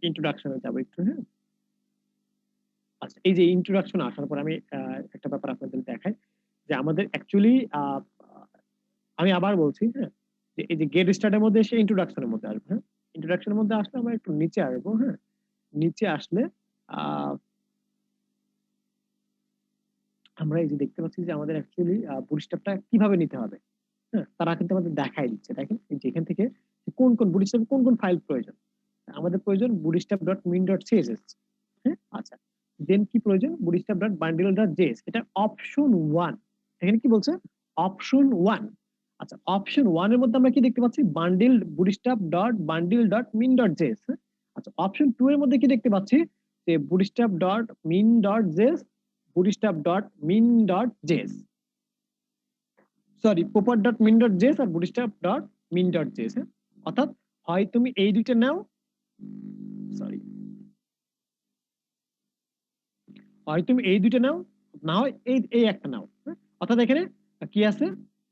ইন্ট্রোডাকশনে যাব একটু, হ্যাঁ? আচ্ছা, এই যে ইন্ট্রোডাকশন আসার পর আমি একটা ব্যাপার আপনাদের দেখাই যে আমাদের অ্যাকচুয়ালি আমি আবার বলছি, হ্যাঁ, যে এই যে গেট স্টার্টের মধ্যে এসে ইন্ট্রোডাকশনের মধ্যে আসবে, হ্যাঁ? ইন্ট্রোডাকশনের মধ্যে আসলে আমরা একটু নিচে আসবো, হ্যাঁ? নিচে আসলে আহ আমরা এই যে দেখতে পাচ্ছি যে আমাদের অ্যাকচুয়ালি বুটস্ট্র্যাপটা কিভাবে নিতে হবে, হ্যাঁ? তারা কিন্তু আমাদের দেখাই দিচ্ছে। দেখেন এই যে এখান থেকে কোন বুটস্ট্র্যাপ কোন ফাইল প্রয়োজন। আমাদের প্রয়োজন bootstrap.min.css, হ্যাঁ? আচ্ছা, দেন কি প্রয়োজন bootstrap.bundle.js, এটা অপশন 1। এখানে কি বলছে অপশন 1। আচ্ছা, অপশন 1 এর মধ্যে আমরা কি দেখতে পাচ্ছি বান্ডেল bootstrap.bundle.min.js, হ্যাঁ? আচ্ছা, অপশন 2 এর মধ্যে কি দেখতে পাচ্ছি যে bootstrap.min.js, bootstrap.min.js, সরি proper.min.js আর bootstrap.min.js, হ্যাঁ? অর্থাৎ হয় তুমি এই দুইটা নাও, সরি, হয় তুমি এই দুইটা নাও, না হয় এই এই একটা নাও, হ্যাঁ? অর্থাৎ এখানে কি আছে,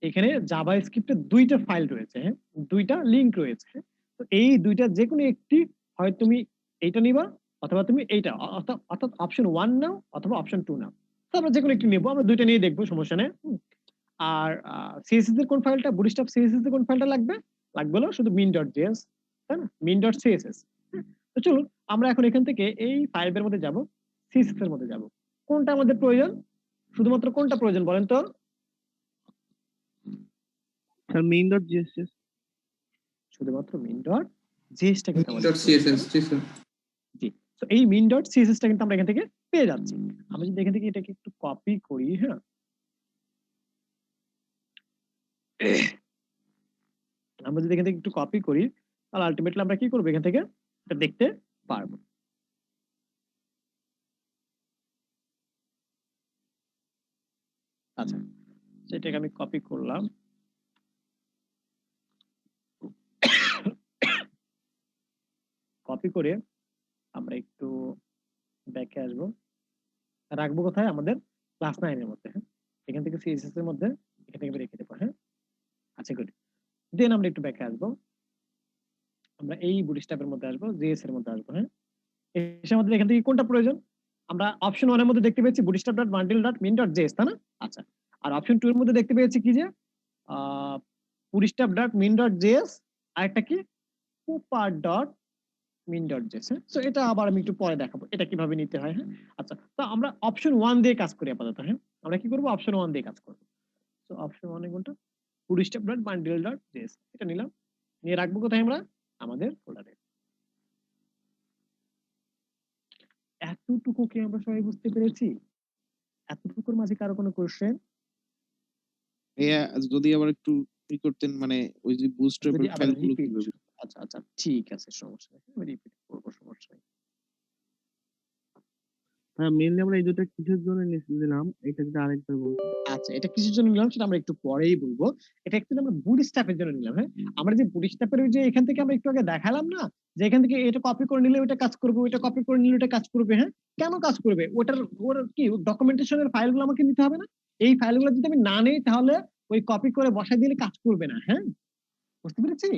এখানে জাভা স্ক্রিপ্টের দুইটা ফাইল রয়েছে, হ্যাঁ, দুইটা লিংক রয়েছে, হ্যাঁ? তো এই দুইটা যে কোনো একটি, হয় তুমি এইটা নিবা অথবা তুমি এইটা, অর্থাৎ অর্থাৎ অপশন 1 নাও অথবা অপশন 2 নাও। তো আমরা যে কোনো একটি নেবো, আমরা দুইটা নিয়ে দেখবো, সমস্যা নেই। আর সিএসএস এর কোন ফাইলটা, বুটস্ট্র্যাপ সিএসএস এর কোন ফাইলটা লাগবে, লাগবে হলো শুধু min.js, তাই না, min.css। তো চলুন আমরা এখন এখান থেকে এই ফাইলের মধ্যে যাব, সিএসএস এর মধ্যে যাব। কোনটা আমাদের প্রয়োজন, শুধুমাত্র কোনটা প্রয়োজন বলেন তো? Sir main.js। শুধুমাত্র min.js টা কিন্তু আমাদের min.css, জি। তো এই min.css টা কিন্তু আমরা এখান থেকে পেয়ে যাচ্ছি। আমি যদি এখান থেকে এটাকে একটু কপি করি, হ্যাঁ, আমরা যদি এখান থেকে একটু কপি করি তাহলে আলটিমেটলি আমরা কি করবো, এখান থেকে এটা দেখতে পারবো। আচ্ছা, সেটাকে আমি কপি করলাম, কপি করে আমরা একটু ব্যাকে আসবো, রাখবো কোথায়, আমাদের ক্লাস 9 এর মধ্যে, হ্যাঁ? এখান থেকে সিএসএস এর মধ্যে এখান থেকে রেখে দেবো, হ্যাঁ? আচ্ছা, গুড। দেন আমরা একটু ব্যাকে আসবো, আমরা এই বুটস্ট্র্যাপের মধ্যে আসবো, জেএস এর মধ্যে আসবো, হ্যাঁ? এসে আমাদের এখান থেকে কোনটা প্রয়োজন, আমরা অপশন 1 এর মধ্যে দেখতে পেয়েছি bootstrap.bundle.min.js, তাই না? আচ্ছা, আর অপশন 2 এর মধ্যে দেখতে পেয়েছি কি যে bootstrap.min.js, আর একটা কি proper.min.js, হ্যাঁ? সো এটা আবার আমি একটু পরে দেখাবো এটা কিভাবে নিতে হয়, হ্যাঁ? আচ্ছা, তো আমরা অপশন 1 দিয়ে কাজ করি আপাতত, হ্যাঁ? আমরা কি করব, অপশন 1 দিয়ে কাজ করব। সো অপশন 1 এ কোনটা, bootstrap.bundle.js, এটা নিলাম, নিয়ে রাখবো কোথায়, আমরা আমাদের ফোল্ডারে। এতটুকু কি আমরা সবাই বুঝতে পেরেছি? এতটুকুর মাঝে কারো কোনো কোশ্চেন? যদি আবার একটু ই করতেন, মানে ওই যে বুটস্ট্র্যাপের যদি আবার ফাইলগুলো রিপিট, কিভাবে? আচ্ছা আচ্ছা, ঠিক আছে, সমস্যা নেই, আমি রিপিট করবো, সমস্যা নেই। হ্যাঁ, মেইনলি আমরা এই দুটো কিসের জন্য নিলাম এটা যদি আরেকবার বলতেন। আচ্ছা, এটা কিসের জন্য নিলাম সেটা আমরা একটু পরেই বলবো। এটা অ্যাকচুয়ালি আমরা বুটস্ট্র্যাপের জন্য নিলাম, হ্যাঁ? আমরা যে বুটস্ট্র্যাপের ওই যে এখান থেকে আমরা একটু আগে দেখালাম না যে এখান থেকে এটা কপি করে নিলে ওটা কাজ করবে, ওটা কপি করে নিলে ওটা কাজ করবে, হ্যাঁ? কেন কাজ করবে, ওটার ওর কি ডকুমেন্টেশনের ফাইলগুলো আমাকে নিতে হবে না? এই ফাইলগুলো যদি আমি না নেই তাহলে ওই কপি করে বসাই দিলে কাজ করবে না, হ্যাঁ? বুঝতে পেরেছি?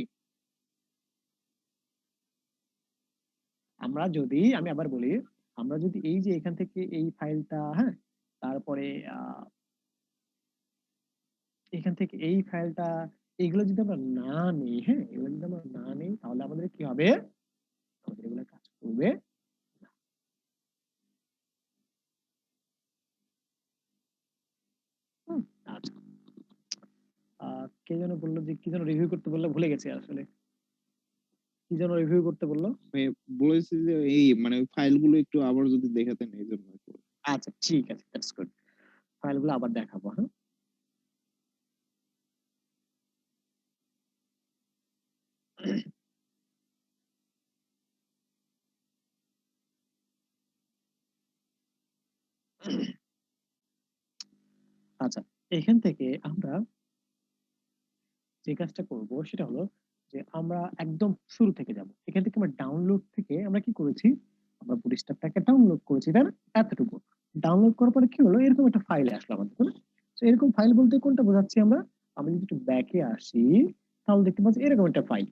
আমরা যদি, আমি আবার বলি, আমরা যদি এই যে এখান থেকে এই ফাইলটা, হ্যাঁ, তারপরে এখান থেকে এই ফাইলটা, এগুলো যদি আমরা না নিই, হ্যাঁ, এগুলো যদি আমরা না নিই তাহলে আমাদের কি হবে, আমাদের এগুলো কাজ করবে না। হুম, আচ্ছা, কে যেন বললো যে কি যেন রিভিউ করতে বললো, ভুলে গেছি আসলে, কি যেন রিভিউ করতে বললো। বলেছি যে এই মানে ওই ফাইলগুলো একটু আবার যদি দেখাতেন এই জন্য। আচ্ছা, ঠিক আছে, দ্যাটস গুড, ফাইলগুলো আবার দেখাবো, হ্যাঁ? আচ্ছা, এখান থেকে আমরা যে কাজটা করব সেটা হলো যে আমরা একদম শুরু থেকে যাব, এখান থেকে আমরা ডাউনলোড থেকে আমরা কি করেছি, আমরা বুটস্ট্র্যাপটাকে ডাউনলোড করেছি, তাই না? এতটুকু ডাউনলোড করার পরে কি হলো, এরকম একটা ফাইল আসলো আমাদের, তাই না? তো এরকম ফাইল বলতে কোনটা বোঝাচ্ছি আমরা, আমি যদি একটু ব্যাকে আসি তাহলে দেখতে পাচ্ছি এরকম একটা ফাইল,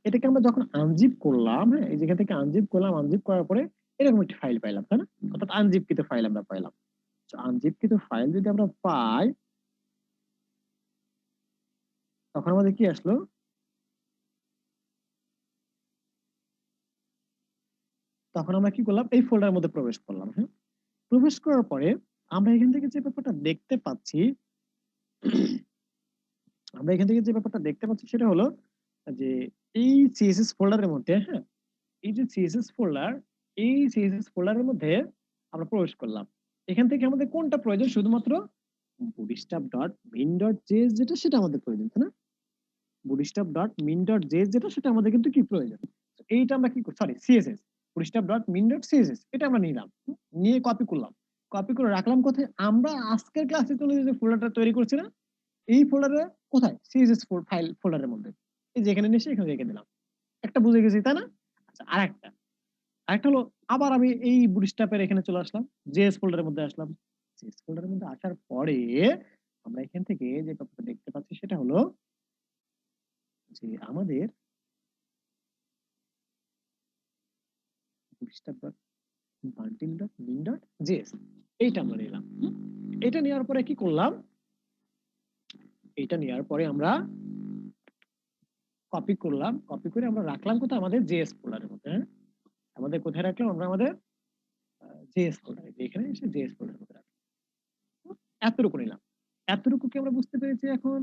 এটাকে আমরা যখন আনজিপ করলাম, হ্যাঁ, এই জায়গা থেকে আনজিপ করলাম, আনজিপ করার পরে এরকম একটা ফাইল পাইলাম, তাই না? অর্থাৎ আনজিপকৃত ফাইল আমরা পাইলাম। তো আনজিপকৃত ফাইল যদি আমরা পাই, তখন আমাদের কি আসলো? তখন আমরা কি করলাম? এই ফোল্ডারের মধ্যে প্রবেশ করলাম, হ্যাঁ? প্রবেশ করার পরে আমরা এখান থেকে যে ব্যাপারটা দেখতে পাচ্ছি, আমরা এখান থেকে যে ব্যাপারটা দেখতে পাচ্ছি সেটা হলো যে এই সিএসএস ফোল্ডারের মধ্যে, হ্যাঁ, এই যে সিএসএস ফোল্ডার, এই সিএসএস ফোল্ডারের মধ্যে আমরা প্রবেশ করলাম। এখান থেকে আমাদের কোনটা প্রয়োজন? শুধুমাত্র bootstrap.min.js যেটা, সেটা আমাদের প্রয়োজন, তাই না? bootstrap.min.js যেটা, সেটা আমাদের কিন্তু কি প্রয়োজন? তো এইটা আমরা কি সরি সিএসএস, bootstrap.min.css এটা আমরা নিলাম, নিয়ে কপি করলাম, কপি করে রাখলাম কোথায়? আমরা আজকের ক্লাসে চলে যে ফোল্ডারটা তৈরি করছি না, এই ফোল্ডারে, কোথায়? সিএসএস ফাইল ফোল্ডারের মধ্যে। এই যে এখানে নিয়ে এখানে রেখে দিলাম। একটা বুঝে গেছি, তাই না? আচ্ছা, আরেকটা আরেকটা হলো, আবার আমি এই বুটস্ট্র্যাপের এখানে চলে আসলাম, জেএস ফোল্ডারের মধ্যে আসলাম। জেএস ফোল্ডারের মধ্যে আসার পরে আমরা এখান থেকে যে ব্যাপারটা দেখতে পাচ্ছি সেটা হলো যে আমাদের bootstrap.bundle.min.js এইটা আমরা নিলাম। এটা নেওয়ার পরে কি করলাম? এটা নেওয়ার পরে আমরা কপি করলাম, কপি করে আমরা রাখলাম কোথায়? আমাদের জেএস ফোল্ডারের মধ্যে, হ্যাঁ? আমাদের কোথায় রাখলাম? আমরা আমাদের জেএস ফোল্ডারে, এখানে এসে জেএস ফোল্ডারের মধ্যে রাখলাম। এতটুকু নিলাম। এতটুকু কি আমরা বুঝতে পেরেছি এখন?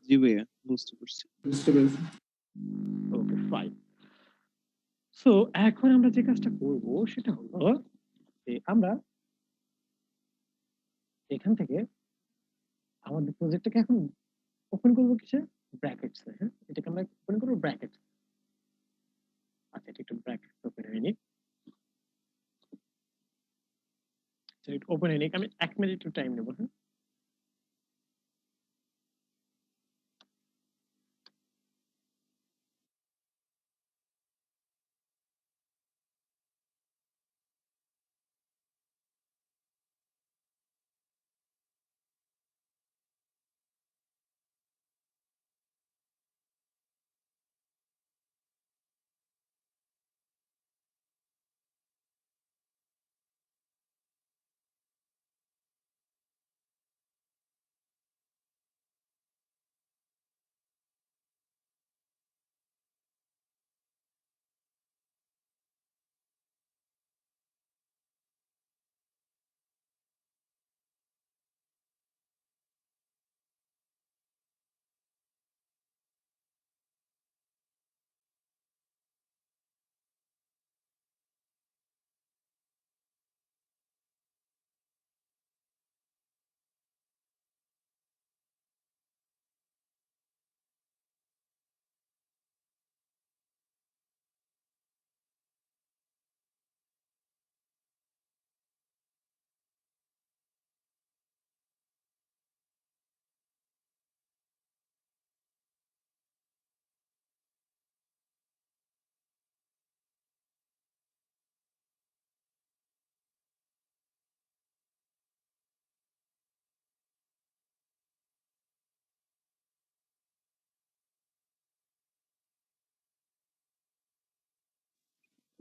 জি ভাইয়া, বুঝতে পারছি। ওকে, ফাইন। সো এখন আমরা যে কাজটা করব সেটা হলো যে আমরা এখান থেকে আমাদের প্রজেক্টটাকে এখন ওপেন করব কিসে? ব্র্যাকেটস, হ্যাঁ, এটাকে আমরা ওপেন করব ব্র্যাকেটস। আচ্ছা, এটা একটু ব্র্যাকেটস ওপেন হয়নি, এটা ওপেন হয়নি, আমি 1 মিনিট একটু টাইম নেব, হ্যাঁ?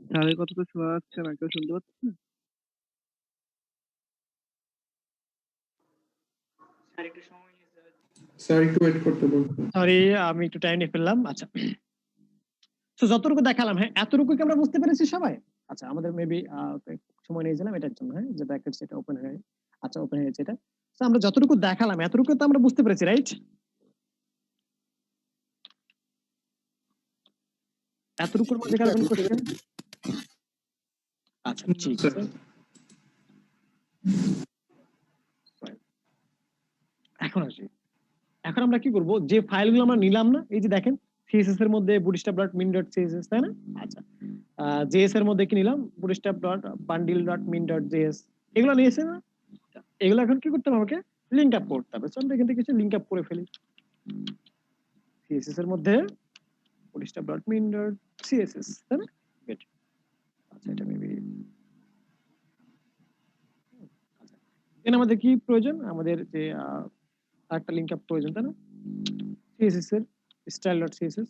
স্যারের কথাটা শোনা যাচ্ছে না, কেউ শুনতে পাচ্ছেন? স্যার একটু ওয়েট করতে বলুন। সরি, আমি একটু টাইম নিয়ে ফেললাম। আচ্ছা, তো যতটুকু দেখালাম, হ্যাঁ, এতটুকু কি আমরা বুঝতে পেরেছি সবাই? আচ্ছা, আমাদের মেবি সময় নিয়েছিলাম এটার জন্য, হ্যাঁ, যে ব্র্যাকেটস এটা ওপেন হয়ে, আচ্ছা, ওপেন হয়েছে এটা। তো আমরা যতটুকু দেখালাম এতটুকু তো আমরা বুঝতে পেরেছি, রাইট? এতটুকুর মধ্যে কারো কোনো কোশ্চেন? আচ্ছা, ঠিক আছে। এখন আসি, এখন আমরা কি করব? যে ফাইলগুলো আমরা নিলাম না, এই যে দেখেন সিএসএস এর মধ্যে bootstrap.min.css, তাই না? আচ্ছা, জেএস এর মধ্যে কি নিলাম? bootstrap.bundle.min.js এগুলো নিয়েছে না? এগুলো এখন কি করতে হবে? আমাকে লিংক আপ করতে হবে। সো আমরা এখান থেকে কিছু লিংক আপ করে ফেলি। সিএসএস এর মধ্যে bootstrap.min.css, তাই না? Good. আচ্ছা, এটা মেবি, আমাদের কি প্রয়োজন? আমাদের যে একটা লিংক আপ প্রয়োজন, তাই না? সিএসএস এর style.css।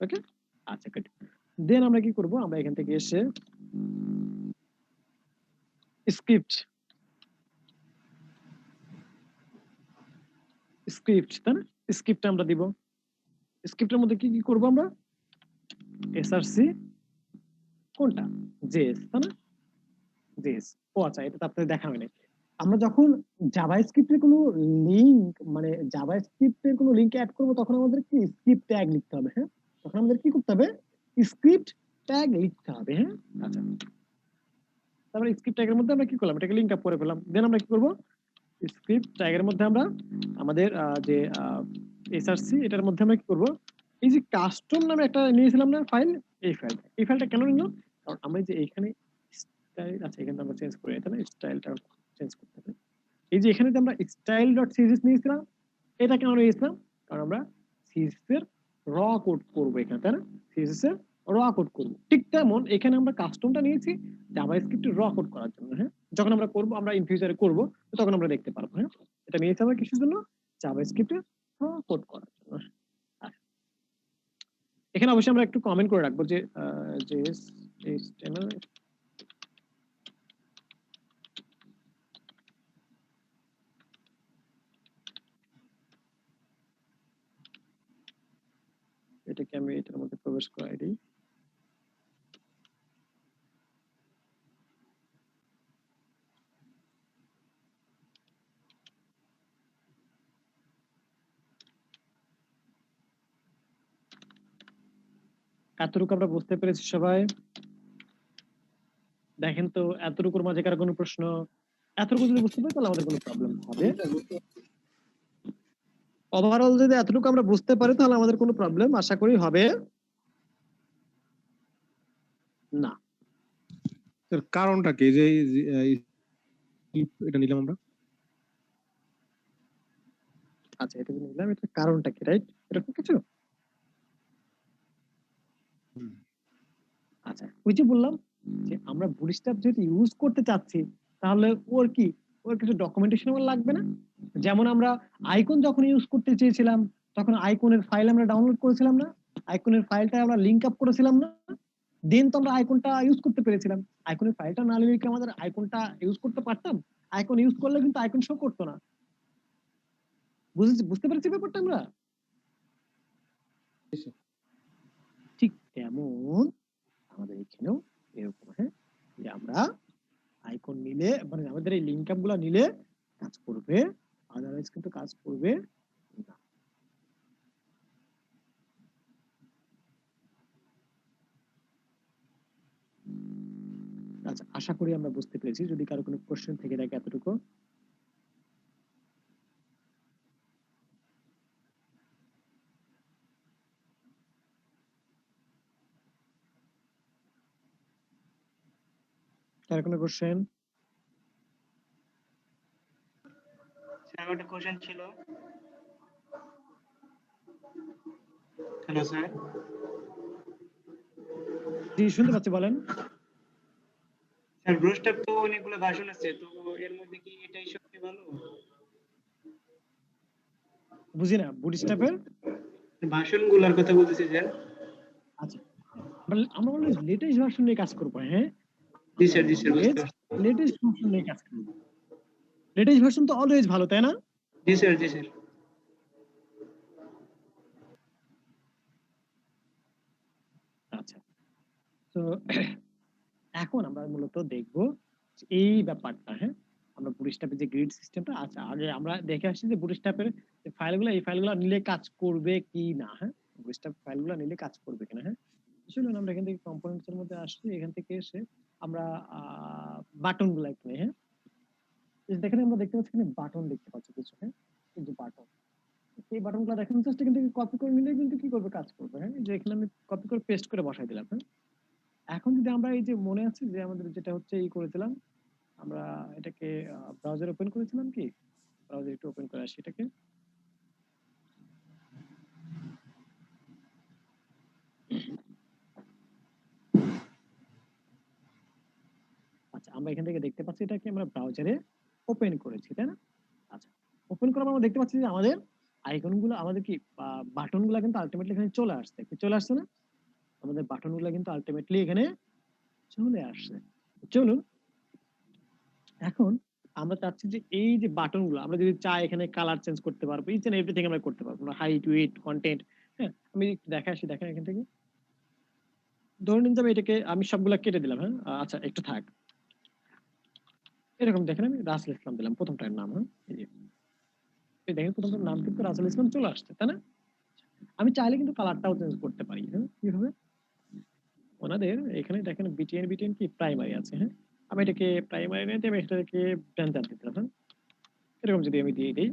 ওকে, আচ্ছা গুড। দেন আমরা কি করব, আমরা এখান থেকে এসে স্ক্রিপ্ট তাই না, স্ক্রিপ্ট আমরা দিব। স্ক্রিপ্টের মধ্যে কি কি করব আমরা, এসআরসি কোনটা, জেএস তাই না, জেএস। ও আচ্ছা, এটা তো আপনাদের দেখা হয় নাই। আমরা যখন জাভাস্ক্রিপ্টের কোনো লিংক, মানে জাভাস্ক্রিপ্টের কোনো লিংক অ্যাড করব, তখন আমাদের কি স্ক্রিপ্ট ট্যাগ লিখতে হবে। হ্যাঁ, তখন আমাদের কি করতে হবে, স্ক্রিপ্ট ট্যাগ লিখতে হবে। হ্যাঁ, আচ্ছা, তারপরে স্ক্রিপ্ট ট্যাগের মধ্যে আমরা কি করলাম, এটাকে লিংক আপ করে ফেললাম। দেন আমরা কি করব, স্ক্রিপ্ট ট্যাগের মধ্যে আমরা আমাদের যে এসআরসি, এটার মধ্যে আমরা কি করব, এই যে কাস্টম নামে একটা নিয়েছিলাম না ফাইল, এই ফাইলটা কেন নিল, কারণ আমরা যে এইখানে স্টাইল, আচ্ছা এখানে আমরা চেঞ্জ করি, এটা না স্টাইলটা চেঞ্জ করতে হবে। এই যে এখানে যে আমরা style.css নিয়েছিলাম, এটা কেন নিয়েছিলাম, কারণ আমরা সিএসএস এর র কোড করব এখানে, তাই না, সিএসএস এর র কোড করব। ঠিক তেমন এখানে আমরা কাস্টমটা নিয়েছি জাভাস্ক্রিপ্টের র কোড করার জন্য। হ্যাঁ, যখন আমরা করব, আমরা ইন ফিউচারে করব, তখন আমরা দেখতে পারবো। হ্যাঁ, এটা নিয়েছি আমরা কিসের জন্য, জাভাস্ক্রিপ্টের র কোড করার জন্য। আচ্ছা, এখানে অবশ্যই আমরা একটু কমেন্ট করে রাখবো যে HTML এটাকে আমি এটার মধ্যে প্রবেশ করাই দিই। এতটুকু আমরা বুঝতে পেরেছি সবাই? দেখেন তো এতটুকুর মাঝে কারো কোনো প্রশ্ন, এতটুকু যদি বুঝতে পারি তাহলে আমাদের কোনো প্রবলেম হবে, ওভারঅল যদি এতটুকু আমরা বুঝতে পারি তাহলে আমাদের কোনো প্রবলেম আশা করি হবে না। স্যার কারণটা কি যে এটা নিলাম আমরা? আচ্ছা, এটা নিলাম, এটা কারণটা কি, রাইট, এরকম কিছু। আচ্ছা, ওই যে বললাম যে আমরা বুটস্ট্র্যাপ যেহেতু ইউজ করতে চাচ্ছি, তাহলে ওর কিছু ডকুমেন্টেশন আমার লাগবে না। যেমন আমরা আইকন যখন ইউজ করতে চেয়েছিলাম, তখন আইকনের ফাইল আমরা ডাউনলোড করেছিলাম না, আইকনের ফাইলটা আমরা লিংক আপ করেছিলাম না, দেন তো আমরা আইকনটা ইউজ করতে পেরেছিলাম। আইকনের ফাইলটা না নিলে কি আমাদের আইকনটা ইউজ করতে পারতাম? আইকন ইউজ করলে কিন্তু আইকন শো করতো না। বুঝতে পেরেছি ব্যাপারটা আমরা? ঠিক তেমন আমাদের এখানেও এরকম। হ্যাঁ, যে আমরা আইকন নিলে, মানে আমাদের এই লিংক আপ গুলা নিলে কাজ করবে, আদারওয়াইজ কিন্তু কাজ করবে না। আচ্ছা, আশা করি আমরা বুঝতে পেরেছি। যদি কারো কোনো কোশ্চেন থেকে থাকে এতটুকু। কারো কোনো কোশ্চেন? স্যার একটা কোশ্চেন ছিল। Hello sir. জি, শুনতে পাচ্ছি, বলেন। স্যার ব্রুস্টার তো অনেকগুলো ভার্সন আছে, তো এর মধ্যে কি এটাই সবচেয়ে ভালো? বুঝি না, বুটস্ট্র্যাপের ভার্সন গুলার কথা বলতেছি স্যার। আচ্ছা, আমরা অলওয়েজ লেটেস্ট ভার্সন নিয়ে কাজ করব। হ্যাঁ, জি স্যার, জি স্যার, বুঝতে পারছি। লেটেস্ট ভার্সন নিয়ে কাজ করব। লেটেস্ট ভার্সন তো অলওয়েজ ভালো, তাই না? জি স্যার, জি স্যার। আচ্ছা, তো এখন আমরা মূলত দেখব এই ব্যাপারটা। হ্যাঁ, আমরা বুটস্ট্র্যাপের যে গ্রিড সিস্টেমটা, আচ্ছা আগে আমরা দেখে আসছি যে বুটস্ট্র্যাপের যে ফাইলগুলো, এই ফাইলগুলো নিলে কাজ করবে কি না। হ্যাঁ, বুটস্ট্র্যাপ ফাইলগুলো নিলে কাজ করবে কিনা। হ্যাঁ, শুনুন, আমরা এখান থেকে কম্পোনেন্টস এর মধ্যে আসছি, এখান থেকে এসে আমরা বাটন গুলো একটু নেই। হ্যাঁ, দেখেন আমরা দেখতে পাচ্ছি এখানে বাটন দেখতে পাচ্ছি কিছু। হ্যাঁ, কিন্তু বাটন, এই বাটনগুলো দেখেন জাস্ট এখান থেকে কপি করে নিলে কিন্তু কি করবে, কাজ করবে। হ্যাঁ, যে এখানে আমি কপি করে পেস্ট করে বসাই দিলাম। হ্যাঁ, এখন যদি আমরা এই যে মনে আছে যে আমাদের যেটা হচ্ছে এই করেছিলাম, আমরা এটাকে ব্রাউজার ওপেন করেছিলাম, কি ব্রাউজার একটু ওপেন করে আসি এটাকে। আচ্ছা, আমরা এখান থেকে দেখতে পাচ্ছি এটাকে আমরা ব্রাউজারে ওপেন করেছি, তাই না? আচ্ছা, ওপেন করার পর আমরা দেখতে পাচ্ছি যে আমাদের আইকনগুলো আমাদের কি বাটনগুলো কিন্তু আলটিমেটলি এখানে চলে আসছে। কি চলে আসছে না? আমাদের বাটনগুলো কিন্তু আলটিমেটলি এখানে চলে আসছে। চলুন এখন আমরা চাচ্ছি যে এই যে বাটনগুলো আমরা যদি চাই এখানে কালার চেঞ্জ করতে পারবো, ইচ এন্ড এভরিথিং আমরা করতে পারবো। হাইট, উইডথ, কন্টেন্ট, হ্যাঁ? আমি একটু দেখাই আসি, দেখেন এখান থেকে। ধরে নিন যে আমি এটাকে আমি সবগুলা কেটে দিলাম, হ্যাঁ? আচ্ছা একটু থাক। এরকম দেখেন আমি রাসেল ইসলাম দিলাম প্রথমটার নাম, হ্যাঁ? এই যে এই দেখেন প্রথমটার নাম কিন্তু রাসেল ইসলাম চলে আসছে, তাই না? আমি চাইলে কিন্তু কালারটাও চেঞ্জ করতে পারি, হ্যাঁ? কিভাবে? ওনাদের এখানে দেখেন বিটিএন কি প্রাইমারি আছে, হ্যাঁ? আমি এটাকে প্রাইমারি নিতে আমি এটাকে ডেঞ্জার দিতে হ্যাঁ? এরকম যদি আমি দিয়ে দিই,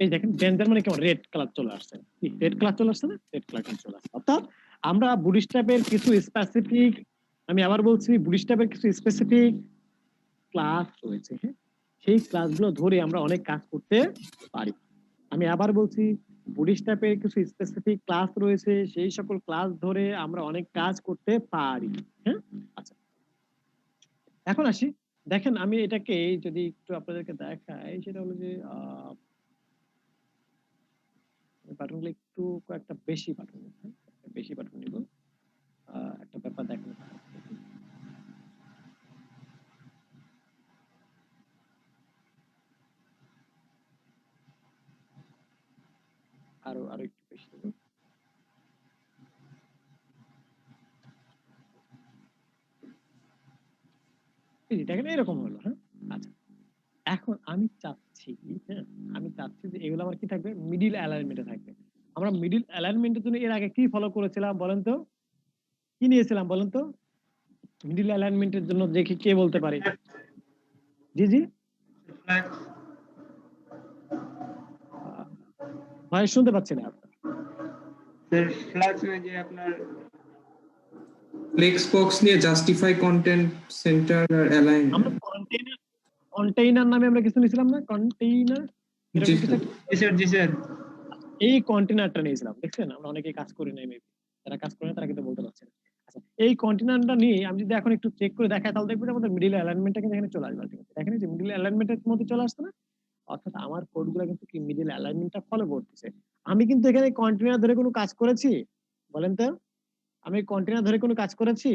এই দেখেন ডেঞ্জার মানে কেমন রেড কালার চলে আসছে। রেড কালার চলে আসছে না? রেড কালার কিন্তু চলে আসছে। অর্থাৎ আমরা বুটস্ট্র্যাপের কিছু স্পেসিফিক, আমি আবার বলছি বুটস্ট্র্যাপের কিছু স্পেসিফিক ক্লাস রয়েছে, হ্যাঁ? সেই ক্লাসগুলো ধরে আমরা অনেক কাজ করতে পারি। আমি আবার বলছি বুটস্ট্র্যাপের কিছু স্পেসিফিক ক্লাস রয়েছে, সেই সকল ক্লাস ধরে আমরা অনেক কাজ করতে পারি, হ্যাঁ? আচ্ছা এখন আসি, দেখেন আমি এটাকে যদি একটু আপনাদেরকে দেখাই, সেটা হলো যে বাটনগুলো একটু কয়েকটা বেশি বাটন, বেশি বাটন নিব। একটা ব্যাপার দেখেন, আরো আরো একটু বেশি নিব। এই যে দেখেন এরকম হলো, হ্যাঁ? আচ্ছা এখন আমি চাচ্ছি, হ্যাঁ, আমি চাচ্ছি যে এগুলো আমার কি থাকবে, মিডিল অ্যালাইনমেন্টে থাকবে। আমরা মিডিল অ্যালাইনমেন্টের জন্য এর আগে কি ফলো করেছিলাম বলেন তো? কি নিয়েছিলাম বলেন তো? মিডিল অ্যালাইনমেন্টের জন্য দেখি কে বলতে পারে। জি জি, ফ্ল্যাগ আহ, ভাই শুনতে পাচ্ছি না আপনার। ফ্ল্যাগ যে আপনার ফ্লেক্স বক্স নিয়ে জাস্টিফাই কন্টেন্ট সেন্টার আর অ্যালাইন। আমরা কন্টেইনার কন্টেইনার নামে আমরা কিছু নিয়েছিলাম না, কন্টেইনার জি এরকম কিছু স্যার। একটা? জি স্যার জি স্যার এই কন্টেনারটা নিয়েছিলাম, দেখছেন আমরা অনেকে কাজ করি নাই, মেবি যারা কাজ করে না তারা কিন্তু বলতে পারছে না। আচ্ছা এই কন্টেনারটা নিয়ে আমি যদি এখন একটু চেক করে দেখাই, তাহলে দেখবো যে আমাদের মিডিল অ্যালাইনমেন্টটা কিন্তু এখানে চলে আসবে। ultimately। দেখেন এই যে মিডিল অ্যালাইনমেন্টের মধ্যে চলে আসছে না? অর্থাৎ আমার কোডগুলো কিন্তু কি মিডিল অ্যালাইনমেন্টটা ফলো করতেছে। আমি কিন্তু এখানে কন্টেনার ধরে কোনো কাজ করেছি বলেন তো? আমি কন্টেনার ধরে কোনো কাজ করেছি?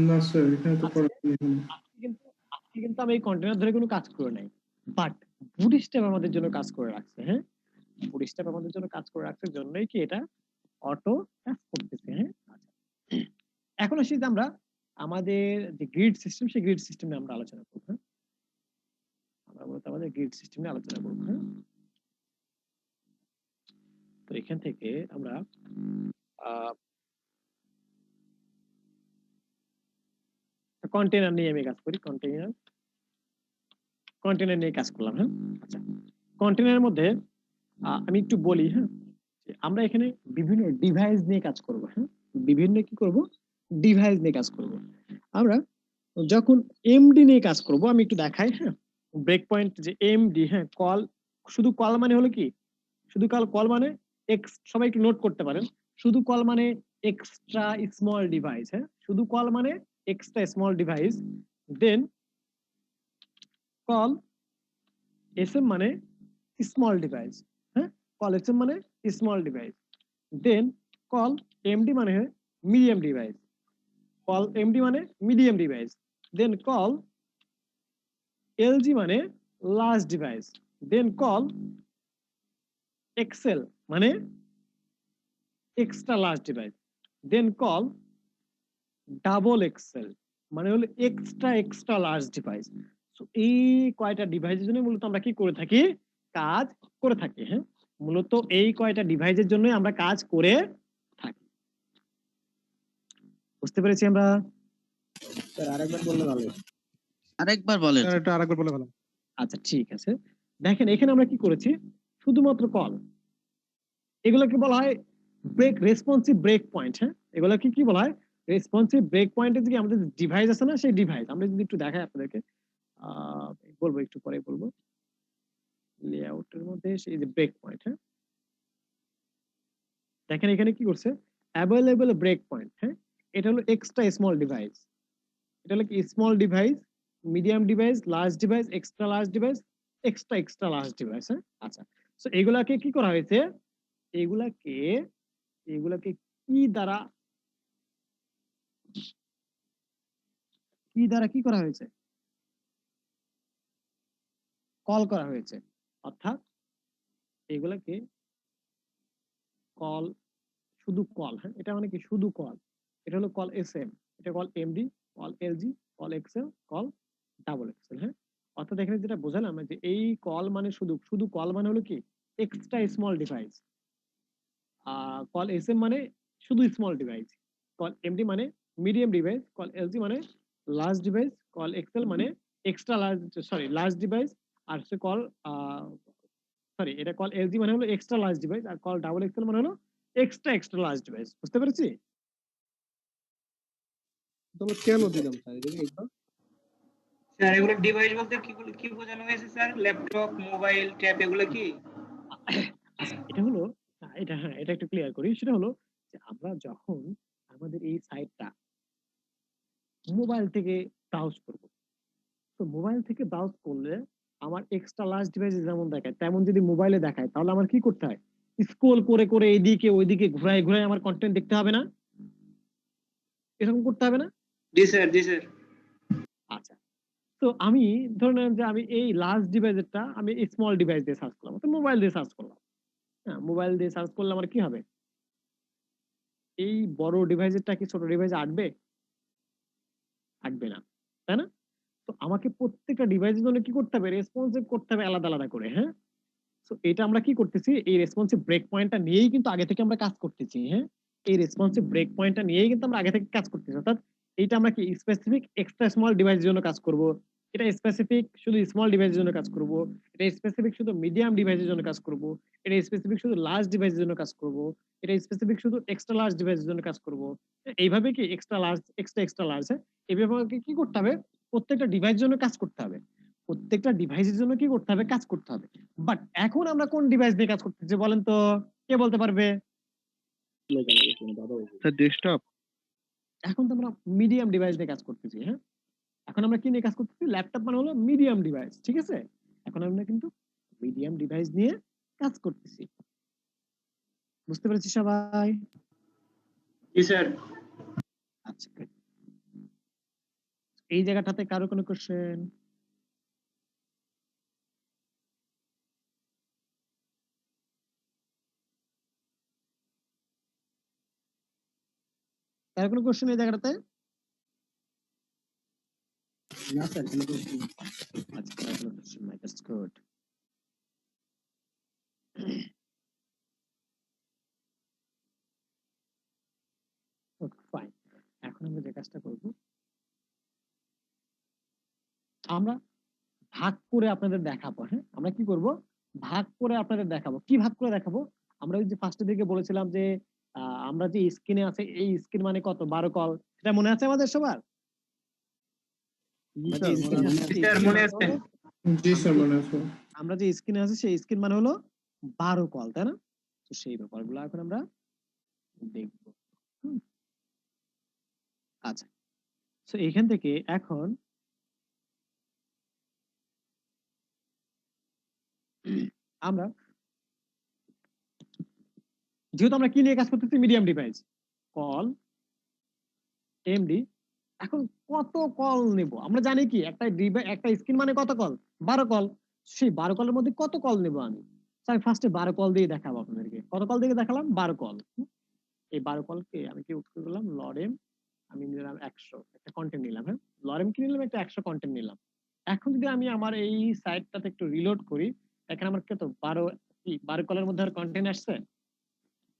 না স্যার, এখানে তো আজকে করা হয়নি। আজকে কিন্তু আজকে কিন্তু আমি এই কন্টেনার ধরে কোনো কাজ করে নাই, বাট বুটস্ট্র্যাপ আমাদের জন্য কাজ করে রাখছে, হ্যাঁ? বুটস্ট্র্যাপ আমাদের জন্য কাজ করে রাখার জন্যই কি এটা অটো কাজ করতেছে, হ্যাঁ? আচ্ছা এখন আসি যে আমরা আমাদের যে গ্রিড সিস্টেম, সেই গ্রিড সিস্টেম নিয়ে আমরা আলোচনা করবো, হ্যাঁ? আমরা মূলত আমাদের গ্রিড সিস্টেম নিয়ে আলোচনা করবো, হ্যাঁ? তো এখান থেকে আমরা কন্টেনার নিয়ে আমি কাজ করি, কন্টেনার নিয়ে কাজ করলাম, হ্যাঁ? আচ্ছা কন্টেনারের মধ্যে আমি একটু বলি, হ্যাঁ, যে আমরা এখানে বিভিন্ন ডিভাইস নিয়ে কাজ করব, হ্যাঁ? বিভিন্ন কি করব, ডিভাইস নিয়ে কাজ করব। আমরা যখন এমডি নিয়ে কাজ করব, আমি একটু দেখাই, হ্যাঁ? ব্রেক পয়েন্ট যে এমডি, হ্যাঁ, কল, শুধু কল মানে হলো কি, শুধু কল, কল মানে এক্স, সবাই একটু নোট করতে পারেন। শুধু কল মানে এক্সট্রা স্মল ডিভাইস, হ্যাঁ? শুধু কল মানে এক্সট্রা স্মল ডিভাইস। দেন কল এসএম মানে স্মল ডিভাইস, হ্যাঁ? কল এসএম মানে স্মল ডিভাইস। দেন কল এমডি মানে মিডিয়াম ডিভাইস, কল এমডি মানে মিডিয়াম ডিভাইস। দেন কল এলজি মানে লার্জ ডিভাইস। দেন কল এক্সেল মানে এক্সট্রা লার্জ ডিভাইস। দেন কল ডাবল এক্সেল মানে হলো extra large device. So এই কয়টা ডিভাইসের জন্য মূলত আমরা কি করে থাকি, কাজ করে থাকি, হ্যাঁ? মূলত এই কয়টা ডিভাইসের জন্য আমরা কাজ করে থাকি। বুঝতে পেরেছি আমরা? স্যার আরেকবার বললে ভালো হতো। আরেকবার বলেন। স্যার এটা আরেকবার বলে ভালো। আচ্ছা ঠিক আছে, দেখেন এখানে আমরা কি করেছি, শুধুমাত্র কল, এগুলোকে বলা হয় ব্রেক রেসপন্সিভ ব্রেক পয়েন্ট, হ্যাঁ? এগুলোকে কি বলা হয়, রেসপন্সিভ ব্রেক পয়েন্টের যে আমাদের ডিভাইস আছে না, সেই ডিভাইস আমরা যদি একটু দেখাই আপনাদেরকে, বলবো একটু পরে বলবো, লেআউটের মধ্যে সেই যে ব্রেক পয়েন্ট, হ্যাঁ? দেখেন এখানে কি করছে, অ্যাভেলেবল ব্রেক পয়েন্ট, হ্যাঁ? এটা হলো এক্সট্রা স্মল ডিভাইস, এটা হলো কি small device medium device, large device, extra large device, extra large device. হ্যাঁ, আচ্ছা। সো এগুলাকে কি করা হয়েছে? এগুলাকে এগুলাকে কি দ্বারা কি করা হয়েছে? কল করা হয়েছে। অর্থাৎ এগুলাকে কল, শুধু কল। হ্যাঁ, এটা মানে কি শুধু কল। এটা হলো কল এসএম, এটা call MD, call LG, call XL, call double XL. হ্যাঁ, অর্থাৎ এখানে যেটা বোঝালাম যে এই কল মানে শুধু কল মানে হলো কি extra small device. Col SM মানে শুধু স্মল ডিভাইস, কল এমডি মানে মিডিয়াম ডিভাইস, কল এলজি মানে লার্জ ডিভাইস, কল এক্সএল মানে extra large, sorry large device, আর সে কল সরি এটা কল এলজি মানে হলো এক্সট্রা লার্জ ডিভাইস, আর কল ডাবল এক্সএল মানে হলো এক্সট্রা লার্জ ডিভাইস। বুঝতে পেরেছি? তাহলে কেন দিলাম স্যার এটাকে একবার? স্যার এগুলো ডিভাইস বলতে কি বোঝানো হয়েছে স্যার? ল্যাপটপ, মোবাইল, ট্যাব এগুলো কি? আচ্ছা, এটা হলো এটা, হ্যাঁ এটা একটু ক্লিয়ার করি। সেটা হলো যে আমরা যখন আমাদের এই সাইটটা মোবাইল থেকে ব্রাউজ করব, তো মোবাইল থেকে ব্রাউজ করলে আমার এক্সট্রা লার্জ ডিভাইসে যেমন দেখায় তেমন যদি মোবাইলে দেখায়, তাহলে আমার কি করতে হয়? স্ক্রল করে করে এইদিকে ওইদিকে ঘুরায় ঘুরায় আমার কন্টেন্ট দেখতে হবে না? এরকম করতে হবে না? জি স্যার, জি স্যার। আচ্ছা, তো আমি ধরে নেন যে আমি এই লার্জ ডিভাইসেরটা আমি স্মল ডিভাইস দিয়ে সার্চ করলাম, তো মোবাইল দিয়ে সার্চ করলাম। হ্যাঁ, মোবাইল দিয়ে সার্চ করলে আমার কি হবে? এই বড় ডিভাইসেরটা কি ছোট ডিভাইসে আটবে? আটবে না, তাই না? তো আমাকে প্রত্যেকটা ডিভাইসের জন্য কি করতে হবে? রেসপন্সিভ করতে হবে আলাদা আলাদা করে। হ্যাঁ, তো এটা আমরা কি করতেছি? এই রেসপন্সিভ ব্রেক পয়েন্টটা নিয়েই কিন্তু আগে থেকে আমরা কাজ করতেছি। হ্যাঁ, এই রেসপন্সিভ ব্রেক পয়েন্টটা নিয়েই কিন্তু আমরা আগে থেকে কাজ করতেছি। অর্থাৎ এইটা আমরা কি স্পেসিফিক এক্সট্রা স্মল ডিভাইসের জন্য কাজ করব, এটা স্পেসিফিক শুধু স্মল ডিভাইসের জন্য কাজ করব, এটা স্পেসিফিক শুধু মিডিয়াম ডিভাইসের জন্য কাজ করব, এটা স্পেসিফিক শুধু লার্জ ডিভাইসের জন্য কাজ করব, এটা স্পেসিফিক শুধু এক্সট্রা লার্জ ডিভাইসের জন্য কাজ করব। এইভাবে কি এক্সট্রা লার্জ, হ্যাঁ, এইভাবে আমাকে কি করতে হবে? প্রত্যেকটা ডিভাইসের জন্য কাজ করতে হবে। প্রত্যেকটা ডিভাইসের জন্য কি করতে হবে? কাজ করতে হবে। বাট এখন আমরা কোন ডিভাইস দিয়ে কাজ করতেছি বলেন তো? কে বলতে পারবে? Sir desktop. এখন তো আমরা মিডিয়াম ডিভাইস দিয়ে কাজ করতেছি। হ্যাঁ, এখন আমরা কি নিয়ে কাজ করতেছি? ল্যাপটপ মানে হলো মিডিয়াম ডিভাইস, ঠিক আছে? এখন আমরা কিন্তু মিডিয়াম ডিভাইস নিয়ে কাজ করতেছি। বুঝতে পেরেছি সবাই? জি স্যার। আচ্ছা, good. এই জায়গাটাতে কারো কোনো কোশ্চেন? কারো কোনো কোশ্চেন এই জায়গাটাতে? না স্যার কোনো question নেই। আচ্ছা, কারো কোনো কোশ্চেন নাই, that's good. Okay, fine. এখন আমরা যে কাজটা করব, আমরা ভাগ করে আপনাদের দেখাবো। হ্যাঁ, আমরা কি করব? ভাগ করে আপনাদের দেখাবো। কি ভাগ করে দেখাবো? আমরা ওই যে ফার্স্টের দিকে বলেছিলাম যে আমরা যে স্ক্রিনে আছে এই স্ক্রিন মানে কত 12 কল, সেটা মনে আছে আমাদের সবার? জি আমরা যে স্যার স্ক্রিনে জি স্যার, মনে আছে। জি স্যার, মনে আছে। আমরা যে স্ক্রিনে আছে সেই স্ক্রিন মানে হলো 12 কল, তাই না? তো সেই ব্যাপারগুলো এখন আমরা দেখব। হুম, আচ্ছা, তো এখান থেকে এখন আমরা যেহেতু আমরা কি নিয়ে কাজ করতেছি? Medium device, col, MD. এখন কত কল নেব? আমরা জানি কি একটা স্ক্রিন মানে কত কল? 12 কল। সেই 12 কলের মধ্যে কত কল নেব আমি? আমি ফার্স্টে 12 কল দিয়ে দেখাবো আপনাদেরকে। কত কল দিয়ে দেখালাম? 12 কল। এই 12 কলকে আমি কি উৎস করলাম? লরেম। আমি নিলাম 100 একটা কন্টেন্ট নিলাম। হ্যাঁ, লরেম কি নিলাম? একটা 100 কন্টেন্ট নিলাম। এখন যদি আমি আমার এই সাইটটাতে একটু রিলোড করি, এখানে আমার কত 12 কলের মধ্যে আর কন্টেন্ট আসছে?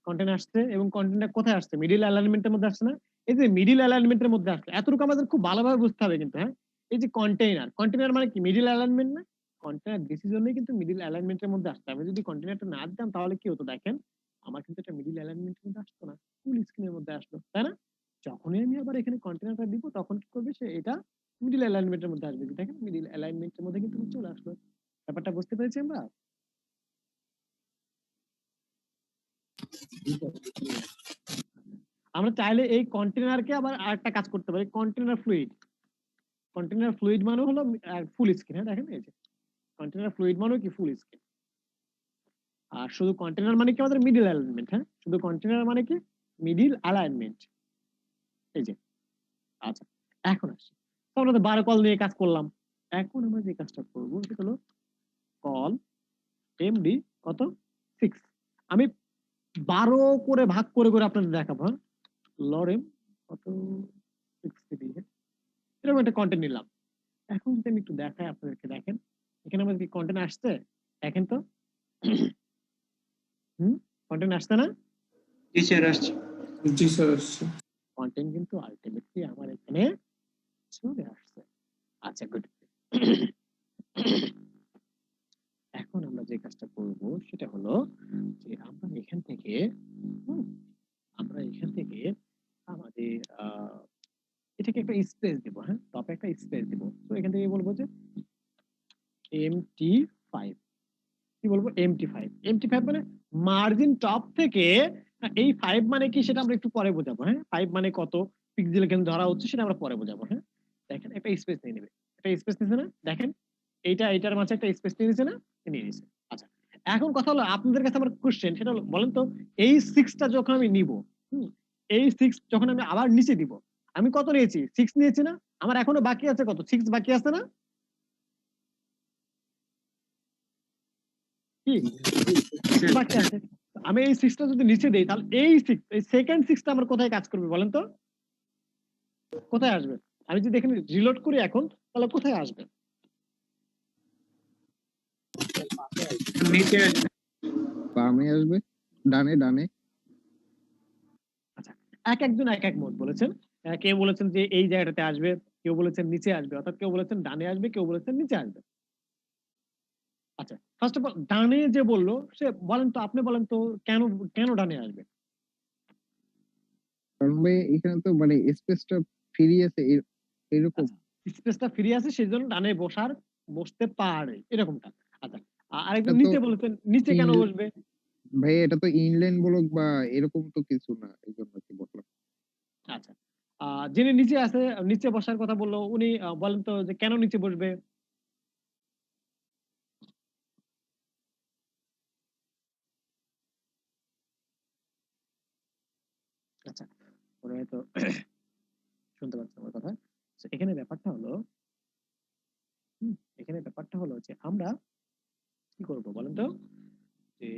কন্টেন্ট আসছে, এবং কন্টেন্টটা কোথায় আসছে? মিডিল অ্যালাইনমেন্টের মধ্যে আসছে না? এই যে মিডিল অ্যালাইনমেন্টের মধ্যে আসছে, এতটুকু আমাদের খুব ভালোভাবে বুঝতে হবে কিন্তু। হ্যাঁ, এই যে কন্টেইনার মানে কি? মিডিল অ্যালাইনমেন্ট না? কন্টেইনার ডিসিশনই কিন্তু মিডিল অ্যালাইনমেন্টের মধ্যে আসছে। আমি যদি কন্টেইনারটা না দিতাম তাহলে কি হতো দেখেন, আমার কিন্তু এটা মিডিল অ্যালাইনমেন্টের মধ্যে আসতো না, ফুল স্ক্রিনের মধ্যে আসলো, তাই না? যখনই আমি আবার এখানে কন্টেইনারটা দিব তখন কি করবে সে? এটা মিডিল অ্যালাইনমেন্টের মধ্যে আসবে। দেখেন মিডিল অ্যালাইনমেন্টের মধ্যে কিন্তু চলে আসলো। ব্যাপারটা বুঝতে পেরেছি আমরা? আমরা চাইলে এই কন্টেনারকে আবার আরেকটা কাজ করতে পারি, কন্টেনার ফ্লুইড। কন্টেনার ফ্লুইড মানে হলো ফুল স্ক্রিন। হ্যাঁ দেখেন এই যে কন্টেনার ফ্লুইড মানে কি ফুল স্ক্রিন। আর শুধু কন্টেনার মানে কি আমাদের মিডল অ্যালাইনমেন্ট। হ্যাঁ শুধু কন্টেনার মানে কি মিডল অ্যালাইনমেন্ট। এই যে আচ্ছা এখন আসছি, তো আমরা তো 12 কল নিয়ে কাজ করলাম। এখন আমরা যে কাজটা করবো সেটা হলো কল এমডি কত 6। আমি 12 করে ভাগ করে করে আপনাদের দেখাবো। হ্যাঁ লরেম কত 6 দিয়ে এরকম একটা কন্টেন্ট নিলাম। এখন যদি আমি একটু দেখাই আপনাদেরকে, দেখেন এখানে আমাদের কি কন্টেন্ট আসছে, দেখেন তো কন্টেন্ট আসছে না? জি স্যার আসছে। জি স্যার আসছে। কন্টেন্ট কিন্তু আলটিমেটলি আমার এখানে চলে আসছে। আচ্ছা গুড। এখন আমরা যে কাজটা করব সেটা হলো যে আমরা এখান থেকে আমাদের এটাকে একটা স্পেস দিব। হ্যাঁ টপে একটা স্পেস দিব। তো এখান থেকে বলবো যে MT5। কি বলবো MT5 মানে মার্জিন টপ থেকে। এই 5 মানে কি সেটা আমরা একটু পরে বোঝাবো। হ্যাঁ 5 মানে কত পিক্সেল কেন ধরা হচ্ছে সেটা আমরা পরে বোঝাবো। হ্যাঁ দেখেন একটা স্পেস নিয়ে নেবে, একটা স্পেস নিছে না, দেখেন এইটার মাঝে একটা স্পেস নিয়ে নিছে না, নিয়ে নিছে। আচ্ছা এখন কথা হলো আপনাদের কাছে আমার কোশ্চেন সেটা হলো বলেন তো এই 6টা যখন আমি নিব, এই 6 যখন আমি আবার নিচে দিব, আমি কত নিয়েছি 6 নিয়েছি না, আমার এখনো বাকি আছে কত 6 বাকি আছে না কি বাকি আছে। আমি এই 6টা যদি নিচে দেই তাহলে এই 6 এই সেকেন্ড 6টা আমার কোথায় কাজ করবে বলেন তো, কোথায় আসবে? আমি যদি এখানে রিলোড করি এখন তাহলে কোথায় আসবে? নিচে আসবে। বামে আসবে, ডানে ডানে। আচ্ছা এক একজন এক এক মত বলেছেন। কেউ বলেছেন যে এই জায়গাটাতে আসবে, কেউ বলেছেন নিচে আসবে, অর্থাৎ কেউ বলেছেন ডানে আসবে, কেউ বলেছেন নিচে আসবে। আচ্ছা ফার্স্ট অফ অল ডানে যে বললো সে বলেন তো, আপনি বলেন তো কেন কেন ডানে আসবে? কারণ ভাই এখানে তো মানে স্পেসটা ফ্রি আছে এরকম। স্পেসটা ফ্রি আছে সেজন্য ডানে বসতে পারে এরকমটা। আচ্ছা আরেকজন এটা তো নিচে বলেছেন নিচে কেন ইন- বসবে? ভাই এটা তো ইনলাইন ব্লক বা এরকম তো কিছু না, এই জন্য কি বললাম। আচ্ছা যিনি নিচে আছে নিচে বসার কথা বললো উনি বলেন তো যে কেন নিচে বসবে? আচ্ছা ওরা হয়তো শুনতে পাচ্ছেন আমার কথা। So, এখানে ব্যাপারটা হলো যে আমরা কি করব বলেন তো, যে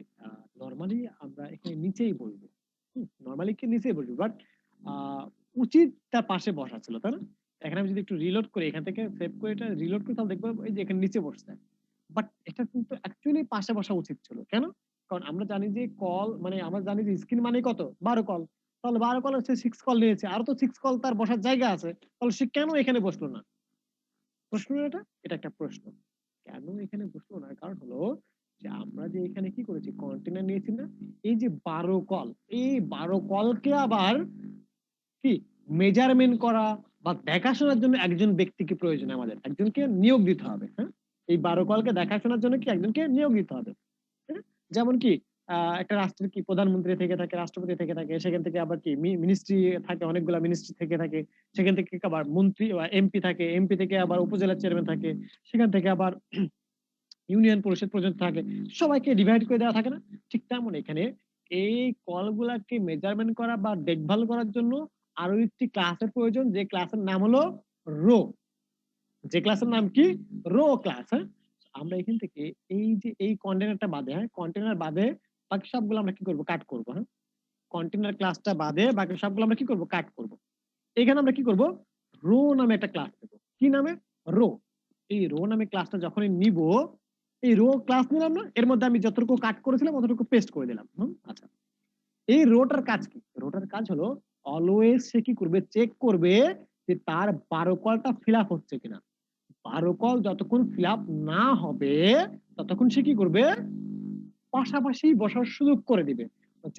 নরমালি আমরা এখানে নিচেই বসবো। নরমালি কি নিচেই বসবো, বাট উচিত তার পাশে বসা ছিল তাই না? এখানে আমি যদি একটু রিলোড করি, এখান থেকে সেভ করে এটা রিলোড করি তাহলে দেখবো এই যে এখানে নিচে বসছে। বাট এটা কিন্তু অ্যাকচুয়ালি পাশে বসা উচিত ছিল। কেন? কারণ আমরা জানি যে কল মানে আমরা জানি যে স্ক্রিন মানে কত 12 কল। তাহলে 12 কল হচ্ছে 6 কল নিয়েছে, আরো তো 6 কল তার বসার জায়গা আছে, তাহলে সে কেন এখানে বসলো না? প্রশ্ন এটা একটা প্রশ্ন। কেন এখানে বসলো না কারণ হলো যে আমরা যে এখানে কি করেছি কন্টেনার নিয়েছি না, এই যে 12 কল, এই 12 কলকে আবার কি মেজারমেন্ট করা বা দেখাশোনার জন্য একজন ব্যক্তিকে প্রয়োজন, আমাদের একজনকে নিয়োগ দিতে হবে। হ্যাঁ এই 12 কলকে দেখাশোনার জন্য কি একজনকে নিয়োগ দিতে হবে। হ্যাঁ? যেমন কি একটা রাষ্ট্রের কি প্রধানমন্ত্রী থেকে থাকে, রাষ্ট্রপতি থেকে থাকে, সেখান থেকে আবার কি মিনিস্ট্রি থাকে, অনেকগুলা মিনিস্ট্রি থেকে থাকে, সেখান থেকে আবার মন্ত্রী বা এমপি থাকে, এমপি থেকে আবার উপজেলা চেয়ারম্যান থাকে, সেখান থেকে আবার ইউনিয়ন পরিষদ পর্যন্ত থাকে, সবাইকে ডিভাইড করে দেওয়া থাকে না? ঠিক তেমন এখানে এই কলগুলাকে মেজারমেন্ট করা বা দেখভাল করার জন্য আরো একটি ক্লাসের প্রয়োজন, যে ক্লাসের নাম হলো রো। যে ক্লাসের নাম কি রো ক্লাস। হ্যাঁ আমরা এখান থেকে এই যে এই কন্টেনারটা বাদে, হ্যাঁ কন্টেনার বাদে বাকি সবগুলো আমরা কি করব কাট করব। হ্যাঁ কন্টেনার ক্লাসটা বাদে বাকি সবগুলো আমরা কি করব কাট করব। এখানে আমরা কি করব রো নামে একটা ক্লাস দেব। কি নামে? রো। এই রো নামে ক্লাসটা যখনই নিব, এই রো ক্লাস নিলাম না, এর মধ্যে আমি যতটুকু কাট করেছিলাম ততটুকু পেস্ট করে দিলাম। আচ্ছা এই রোটার কাজ কি? রোটার কাজ হলো অলওয়েজ সে কি করবে চেক করবে যে তার 12 কলটা ফিল আপ হচ্ছে কিনা। 12 কল যতক্ষণ ফিল আপ না হবে ততক্ষণ সে কি করবে পাশাপাশি বসার সুযোগ করে দিবে।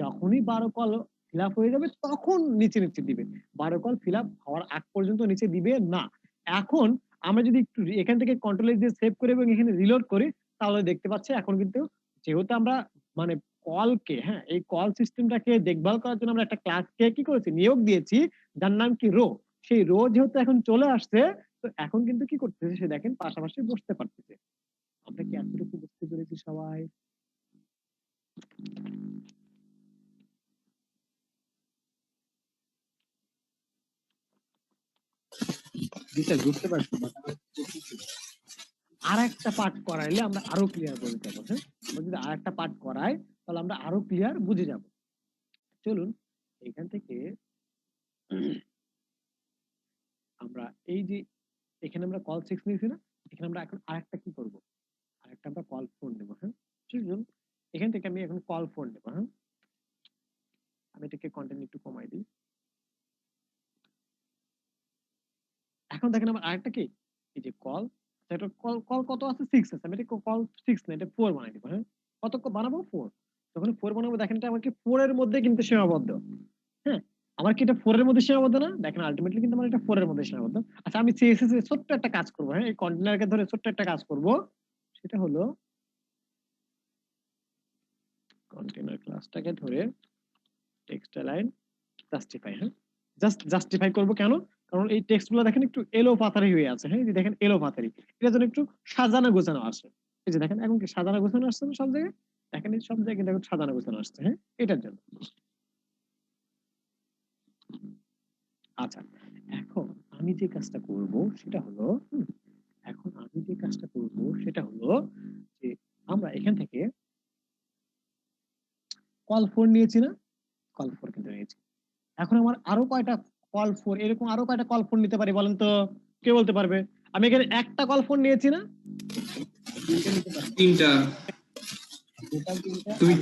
যখনই 12 কল ফিল আপ হয়ে যাবে তখন নিচে নিচে দিবে, 12 কল ফিল আপ হওয়ার আগ পর্যন্ত নিচে দিবে না। এখন আমরা যদি একটু এখান থেকে কন্ট্রোল দিয়ে সেভ করে এবং এখানে রিলোড করি তাহলে দেখতে পাচ্ছি এখন কিন্তু যেহেতু আমরা মানে কলকে, হ্যাঁ এই কল সিস্টেমটাকে দেখভাল করার জন্য আমরা একটা ক্লাসকে কি করেছি নিয়োগ দিয়েছি যার নাম কি রো। সেই রো যেহেতু এখন চলে আসছে, তো তো এখন কিন্তু কি করতেছে সে দেখেন পাশাপাশি বসতে পারতেছে। আমরা কি এতটুকু বুঝতে পেরেছি সবাই? জি স্যার বুঝতে পারছি আর একটা পার্ট করাইলে আমরা আরো ক্লিয়ার বুঝে যাবো। হ্যাঁ, আমরা যদি আর একটা পার্ট করাই তাহলে আমরা আরো ক্লিয়ার বুঝে যাব। চলুন এখান থেকে আমরা এই যে এখানে আমরা কল 6 নিয়েছি না, এখানে আমরা এখন আরেকটা কি করব, আরেকটা আমরা কল 4 নেব। হ্যাঁ, চলুন এখান থেকে আমি এখন কল 4 নেব। হ্যাঁ, আমি এটাকে কন্টেন্ট একটু কমাই দিই। এখন দেখেন আমার আরেকটা কি, এই যে কল, এটা কল কল কত আছে 6 আছে, আমি এটা কল 6 না এটা 4 বানাই দিব। হ্যাঁ, কত বানাবো 4, যখন 4 বানাবো দেখেন এটা আমাকে 4 এর মধ্যে কিন্তু সীমাবদ্ধ। হ্যাঁ, আমার কি এটা 4 এর মধ্যে সীমাবদ্ধ না? দেখেন আলটিমেটলি কিন্তু আমার এটা 4 এর মধ্যে সীমাবদ্ধ। আচ্ছা আমি সিএসএস এর ছোট্ট একটা কাজ করব। হ্যাঁ, এই কন্টেইনারকে ধরে ছোট্ট একটা কাজ করব, সেটা হলো কন্টেইনার ক্লাসটাকে ধরে টেক্সট লাইন জাস্টিফাই। হ্যাঁ, জাস্টিফাই করব কেন? কারণ এই টেক্সট গুলো দেখেন একটু এলো পাতারি হয়ে আছে। হ্যাঁ, এই যে দেখেন এলো পাতারি, এটা যেন একটু সাজানো গোছানো আসে। এই যে দেখেন এখন কি সাজানো গোছানো আসছে না সব জায়গায়? দেখেন এই সব জায়গায় দেখুন সাজানো গোছানো আসছে। হ্যাঁ, এটার জন্য। আচ্ছা, এখন আমি যে কাজটা করব সেটা হলো এখন আমি যে কাজটা করব সেটা হলো যে আমরা এখান থেকে কল 4 নিয়েছি না, কল 4 কিন্তু নিয়েছি। এখন আমার আরো কয়টা কল 4, এরকম আরো কয়টা কল 4 নিতে পারি বলেন তো? কে বলতে পারবে? আমি এখানে একটা কল 4 নিয়েছি না, দুইটা নিতে পারি। তিনটা, টোটাল তিনটা। তুমি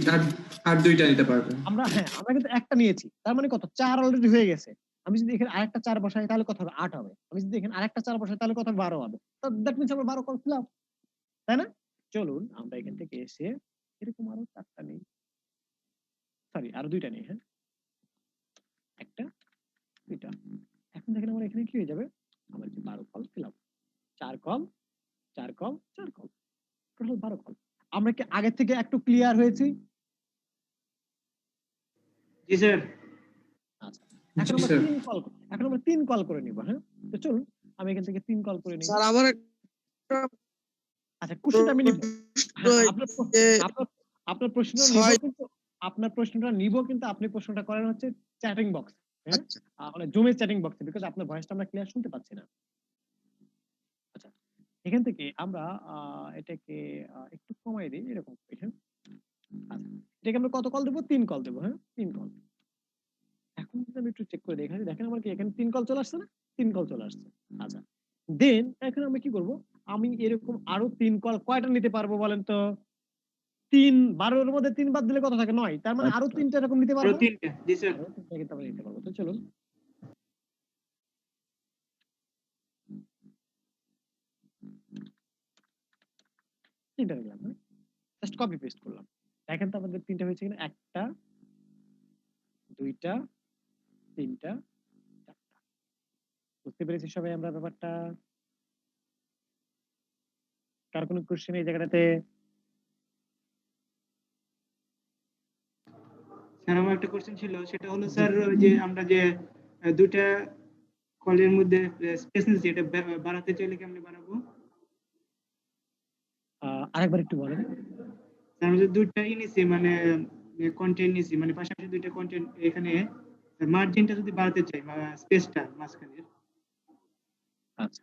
আর দুইটা নিতে পারবে। আমরা হ্যাঁ আমরা কিন্তু একটা নিয়েছি, তার মানে কত 4 অলরেডি হয়ে গেছে। আমি যদি এখানে আরেকটা 4 বসাই তাহলে কত হবে? 8 হবে। আমি যদি এখানে আরেকটা 4 বসাই তাহলে কত হবে? 12 হবে। তো দ্যাট মিন্স আমরা 12 কল ফিলাপ, তাই না? চলুন আমরা এখান থেকে এসে এরকম আরো 4টা নেই, সরি আরো 2টা নেই। হ্যাঁ, একটা, দুইটা। এখন দেখেন আমার এখানে কি হয়ে যাবে, আমার যে 12 call fill up, 4 call 4 call 4 call, total 12 call. আমরা কি আগে থেকে একটু ক্লিয়ার হয়েছি? জি স্যার। আচ্ছা, এখন জি আমরা স্যার। 3 কল, এখন আমরা 3 কল করে নিব। হ্যাঁ, তো চলুন আমি এখান থেকে 3 কল করে নিই। স্যার আমার একটা আচ্ছা কোশ্চেনটা আমি নিব। প্রশ্ন হ্যাঁ, যে আপনার আপনার প্রশ্নটা নিব, 6 কিন্তু আপনার প্রশ্নটা নিব কিন্তু আপনি প্রশ্নটা করেন হচ্ছে চ্যাটিং বক্স। হ্যাঁ, আচ্ছা মানে জুমের চ্যাটিং বক্সে, বিকজ আপনার ভয়েসটা আমরা ক্লিয়ার শুনতে পাচ্ছি না। আচ্ছা, এখান থেকে আমরা এটাকে একটু কমাই দিই এরকম করে। হ্যাঁ, আচ্ছা এটাকে আমরা কত কল দেবো? 3 কল দেবো। হ্যাঁ, 3 কল। এখন যদি আমি একটু চেক করে দেখি, দেখেন আমার কি এখানে 3 কল চলে আসছে না? 3 কল চলে আসছে। আচ্ছা, দেন এখন আমি কি করব, আমি এরকম আরো 3 কল কয়টা নিতে পারবো বলেন তো? 3 12 এর মধ্যে 3 বাদ দিলে কত থাকে? 9। তার মানে আরো 3টা এরকম নিতে আরো পারবো না? তিনটা। জি স্যার। আরো 3টা কিন্তু আমরা নিতে পারবো। তো চলুন 3টা নিলাম। হ্যাঁ, জাস্ট কপি পেস্ট করলাম। দেখেন তো আমাদের 3টা হয়েছে কিনা? 1টা 2টা 3টা 4টা। বুঝতে পেরেছি সবাই আমরা ব্যাপারটা? কার কোনো কোশ্চেন এই জায়গাটাতে? স্যার আমার একটা কোশ্চেন ছিল, সেটা হলো জি, স্যার ওই যে আমরা যে দুইটা কলের মধ্যে স্পেস নিচ্ছি, এটা বাড়াতে চাইলে কেমনে বাড়াবো? আরেকবার একটু বলেন। স্যার আমরা যে দুইটা নিছি মানে কন্টেন্ট নিছি, মানে পাশাপাশি দুইটা কন্টেন্ট, এখানে মার্জিনটা যদি বাড়াতে চাই বা স্পেসটা মাঝখানে। আচ্ছা,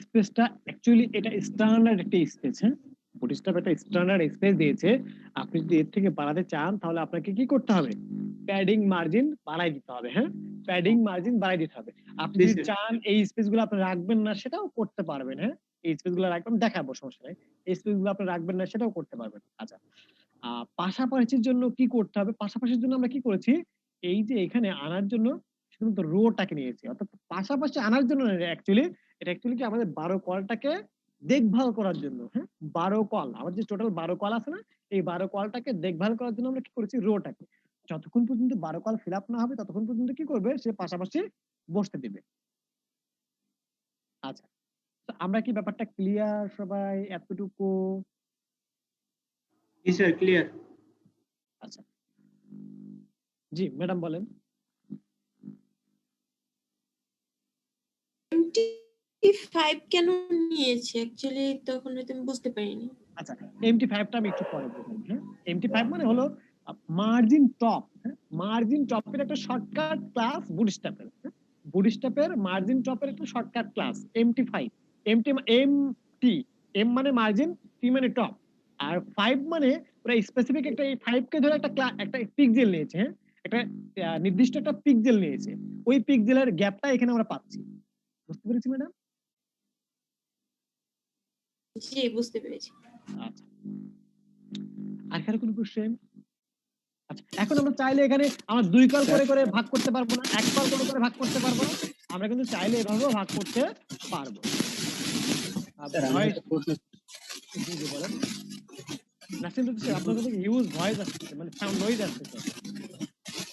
স্পেসটা অ্যাকচুয়ালি এটা স্ট্যান্ডার্ড একটা স্পেস। হ্যাঁ, বুটস্ট্র্যাপ একটা স্ট্যান্ডার্ড স্পেস দিয়েছে। আপনি যদি এর থেকে বাড়াতে চান তাহলে আপনাকে কি করতে হবে? প্যাডিং মার্জিন বাড়াই দিতে হবে। হ্যাঁ, প্যাডিং মার্জিন বাড়াই দিতে হবে। আপনি জি যদি স্যার। চান এই স্পেস গুলো আপনি রাখবেন না সেটাও করতে পারবেন। হ্যাঁ, এই স্পেস গুলো রাখবেন, দেখাবো সমস্যা নাই। এই স্পেস গুলো আপনি রাখবেন না সেটাও করতে পারবেন। আচ্ছা, পাশাপাশির জন্য কি করতে হবে? পাশাপাশির জন্য আমরা কি করেছি, এই যে এখানে আনার জন্য শুধুমাত্র রোটাকে নিয়েছি, অর্থাৎ পাশাপাশি আনার জন্য অ্যাকচুয়ালি এটা অ্যাকচুয়ালি কি আমাদের 12 কলটাকে দেখভাল করার জন্য। হ্যাঁ, 12 কল, আমার যে টোটাল 12 কল আছে না, এই 12 কলটাকে দেখভাল করার জন্য আমরা কি করেছি? রোটাকে। যতক্ষণ পর্যন্ত 12 কল ফিল আপ না হবে ততক্ষণ পর্যন্ত কি করবে? সে পাশাপাশি বসতে দিবে। আচ্ছা, তো আমরা কি ব্যাপারটা ক্লিয়ার সবাই এতটুকু? জি স্যার, ক্লিয়ার। আচ্ছা, জি ম্যাডাম বলেন। ফাইভ কেন নিয়েছে অ্যাকচুয়ালি তখন হয়তো আমি বুঝতে পারিনি। আচ্ছা, MT5 টা আমি একটু পরে বলবো, হ্যাঁ? MT5 মানে হলো মার্জিন টপ, হ্যাঁ? মার্জিন টপের একটা শর্টকাট ক্লাস বুটস্ট্র্যাপের, হ্যাঁ? বুটস্ট্র্যাপের মার্জিন টপের একটা shortcut class MT5। MT M মানে মার্জিন, T মানে টপ, আর 5 মানে ওরা স্পেসিফিক একটা এই 5 কে ধরে একটা পিক্সেল নিয়েছে, হ্যাঁ? একটা নির্দিষ্ট একটা পিক্সেল নিয়েছে, ওই পিক্সেলের গ্যাপটা এখানে আমরা পাচ্ছি। বুঝতে পেরেছি ম্যাডাম? জি বুঝতে পেরেছি। আচ্ছা, আর কারো কোনো কোশ্চেন? আচ্ছা, এখন আমরা চাইলে এখানে আমরা 2 কল করে করে ভাগ করতে পারবো না, 1 কল করে করে ভাগ করতে পারবো না, আমরা কিন্তু চাইলে এভাবেও ভাগ করতে পারবো। স্যার আমার একটা প্রশ্ন, জি জি বলেন। নাসিম স্যার, আপনার কাছে হিউজ ভয়েস আসছে, মানে সাউন্ড নয়েজ আসছে,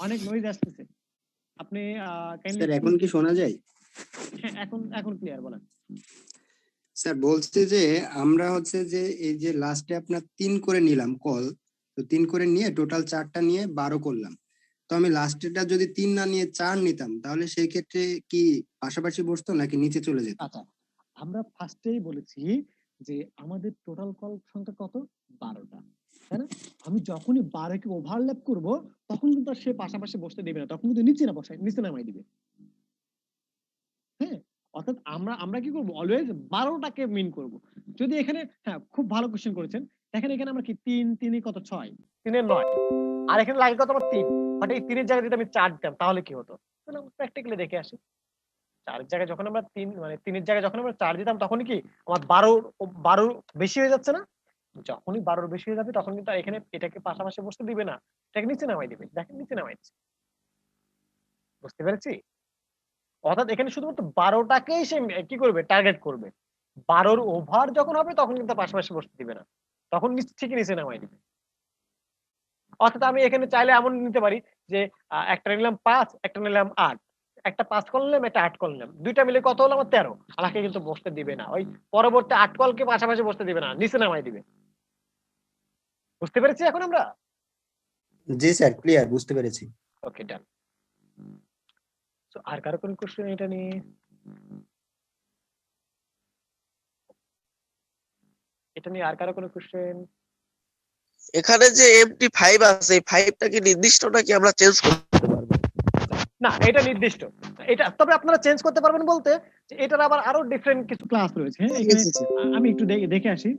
অনেক নয়েজ আসছে। আপনি কাইন্ডলি স্যার এখন কি শোনা যায়? হ্যাঁ, এখন ক্লিয়ার, বলেন। স্যার বলছে যে আমরা হচ্ছে যে এই যে লাস্টে আপনার 3 করে নিলাম কল, তো 3 করে নিয়ে টোটাল 4টা নিয়ে 12 করলাম। তো আমি লাস্টেরটা যদি 3 না নিয়ে 4 নিতাম তাহলে সেই ক্ষেত্রে কি পাশাপাশি বসতো নাকি নিচে চলে যেত? আচ্ছা, আমরা ফার্স্টেই বলেছি যে আমাদের টোটাল কল সংখ্যা কত? 12টা, তাই না? আমি যখনই 12 কে ওভারল্যাপ করব তখন কিন্তু আর সে পাশাপাশি বসতে দেবে না, তখন কিন্তু নিচে নামাই দিবে, হ্যাঁ? অর্থাৎ আমরা কি করব, অলওয়েজ 12টাকে মিন করব। যদি এখানে, হ্যাঁ খুব ভালো কোশ্চেন করেছেন, দেখেন এখানে আমরা কি 3 কত 6, 3 এর 9, আর এখানে লাগে কত আমার 3, বাট এই 3 এর জায়গায় যদি আমি 4 দিতাম তাহলে কি হতো? তাহলে প্র্যাকটিক্যালি দেখে আসি। 4 এর জায়গায় যখন আমরা 3 মানে 3 এর জায়গায় যখন আমরা 4 দিতাম তখন কি আমার 12 বেশি হয়ে যাচ্ছে না? যখনই 12 বেশি হয়ে যাবে তখন কিন্তু আর এখানে এটাকে পাশাপাশি বসতে দিবে না, এটাকে নিচে নামাই দিবে। দেখেন নিচে নামাই দিচ্ছে। বুঝতে পেরেছি? অর্থাৎ এখানে শুধুমাত্র 12টাকেই সে কি করবে, টার্গেট করবে। 12 ওভার যখন হবে তখন কিন্তু পাশাপাশি বসতে দিবে না, তখন ঠিকই নিচে নামাই দিবে। অর্থাৎ আমি এখানে চাইলে এমন নিতে পারি যে একটা নিলাম 5, একটা নিলাম 8, একটা 5 কল নিলাম, একটা 8 কল নিলাম, দুইটা মিলে কত হলো আমার 13, আমাকে কিন্তু বসতে দিবে না, ওই পরবর্তী 8 কলকে পাশাপাশি বসতে দিবে না, নিচে নামাই দিবে। বুঝতে পেরেছি এখন আমরা? জি স্যার, ক্লিয়ার, বুঝতে পেরেছি। ওকে, ডান। সো আর কারো কোন কোশ্চেন এটা নিয়ে? এটা নিয়ে আর কারো কোনো কোশ্চেন? এখানে যে MT5 আছে, এই 5টা কি নির্দিষ্ট নাকি আমরা চেঞ্জ করতে পারবো? না, এটা নির্দিষ্ট। এটা তবে আপনারা চেঞ্জ করতে পারবেন বলতে যে এটার আবার আরো ডিফারেন্ট কিছু ক্লাস রয়েছে, হ্যাঁ? এখানে আমি একটু দেখে আসি,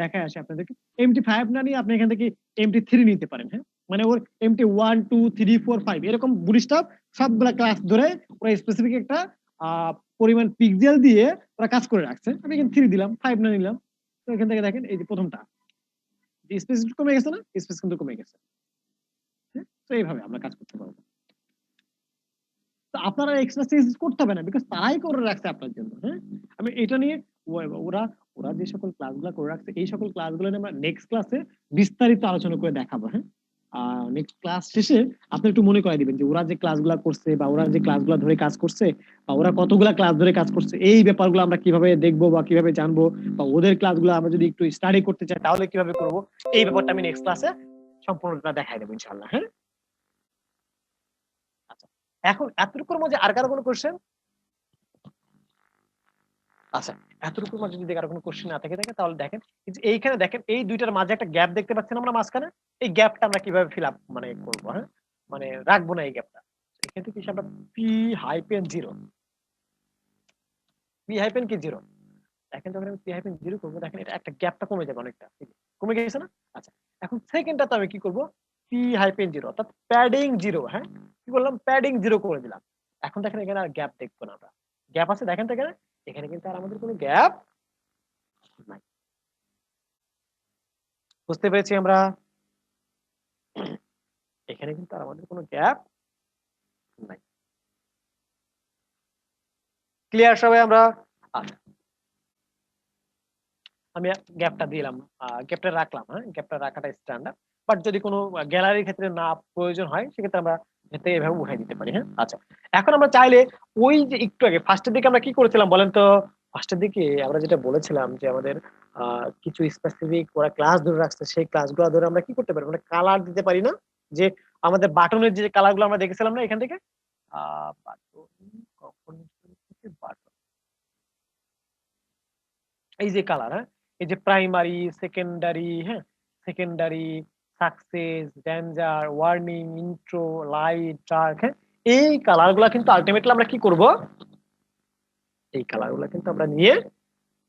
দেখায় আসি আপনাদেরকে। MT5 না নিয়ে আপনি এখান থেকে MT3 নিতে পারেন, হ্যাঁ? মানে ওর MT1 2 3 4 5 এরকম বুটস্ট্র্যাপ সবগুলা ক্লাস ধরে ওরা স্পেসিফিক একটা পরিমাণ পিক্সেল দিয়ে ওরা কাজ করে রাখছে। আমি এখানে 3 দিলাম, 5 না নিলাম। তো এখান থেকে দেখেন এই যে প্রথমটা স্পেস কমে গেছে না? স্পেস কিন্তু কমে গেছে, হ্যাঁ? তো এইভাবে আমরা কাজ করতে পারবো। তো আপনারা এক্সট্রা চেঞ্জ করতে হবে না, বিকজ তারাই করে রাখছে আপনার জন্য, হ্যাঁ? আমি এটা নিয়ে ওরা ওরা যে সকল ক্লাসগুলো করে রাখছে এই সকল ক্লাসগুলো নিয়ে আমরা নেক্সট ক্লাসে বিস্তারিত আলোচনা করে দেখাবো, হ্যাঁ? নেক্সট ক্লাস শেষে আপনি একটু মনে করাই দিবেন যে ওরা যে ক্লাসগুলো করছে বা ওরা যে ক্লাসগুলো ধরে কাজ করছে বা ওরা কতগুলা ক্লাস ধরে কাজ করছে, এই ব্যাপারগুলো আমরা কিভাবে দেখবো বা কিভাবে জানবো, বা ওদের ক্লাসগুলো আমরা যদি একটু স্টাডি করতে চাই তাহলে কিভাবে করব, এই ব্যাপারটা আমি নেক্সট ক্লাসে সম্পূর্ণটা দেখাই দেবো ইনশাআল্লাহ, হ্যাঁ? আচ্ছা, এখন এতটুকুর মধ্যে আর কারো কোনো কোশ্চেন? আচ্ছা, এতটুকুর মাঝে যদি কারো কোনো কোশ্চেন না থাকে তাহলে দেখেন এই যে এইখানে দেখেন এই দুইটার মাঝে একটা গ্যাপ দেখতে পাচ্ছেন আমরা মাঝখানে, এই গ্যাপটা আমরা কিভাবে ফিল আপ মানে করব, হ্যাঁ? মানে রাখবো না এই গ্যাপটা। এখান থেকে আমরা p-0, p-0 কি 0, দেখেন যখন আমি p-0 করবো দেখেন এটা একটা গ্যাপটা কমে যাবে অনেকটা, কমে গেছে না? আচ্ছা, এখন সেকেন্ডটা তো আমি কি করব, p-0 অর্থাৎ প্যাডিং 0, হ্যাঁ? কি করলাম, প্যাডিং 0 করে দিলাম। এখন দেখেন এখানে আর গ্যাপ দেখবো না আমরা, গ্যাপ আছে দেখেন তো এখানে, এখানে কিন্তু আর আমাদের কোনো গ্যাপ নাই। বুঝতে পেরেছি আমরা? এখানে কিন্তু আর আমাদের কোনো গ্যাপ নাই। ক্লিয়ার সবাই আমরা? আচ্ছা, আমি গ্যাপটা দিলাম, গ্যাপটা রাখলাম, হ্যাঁ? গ্যাপটা রাখাটা স্ট্যান্ডার্ড, বাট যদি কোনো গ্যালারির ক্ষেত্রে না প্রয়োজন হয় সেক্ষেত্রে আমরা এতে এভাবে উঠাই দিতে পারি, হ্যাঁ? আচ্ছা, এখন আমরা চাইলে ওই যে একটু আগে ফার্স্টের দিকে আমরা কি করেছিলাম বলেন তো? ফার্স্টের দিকে আমরা যেটা বলেছিলাম যে আমাদের কিছু স্পেসিফিক ওরা ক্লাস ধরে রাখছে, সেই ক্লাসগুলো ধরে আমরা কি করতে পারি, মানে কালার দিতে পারি না? যে আমাদের বাটনের যে কালারগুলো আমরা দেখেছিলাম না এখান থেকে, বাটন কখন বাটন এই যে কালার, হ্যাঁ, এই যে প্রাইমারি, সেকেন্ডারি, হ্যাঁ, secondary, success, danger, warning, intro, light, dark, হ্যাঁ, এই কালার গুলা কিন্তু আলটিমেটলি আমরা কি করব, এই কালার গুলা কিন্তু আমরা নিয়ে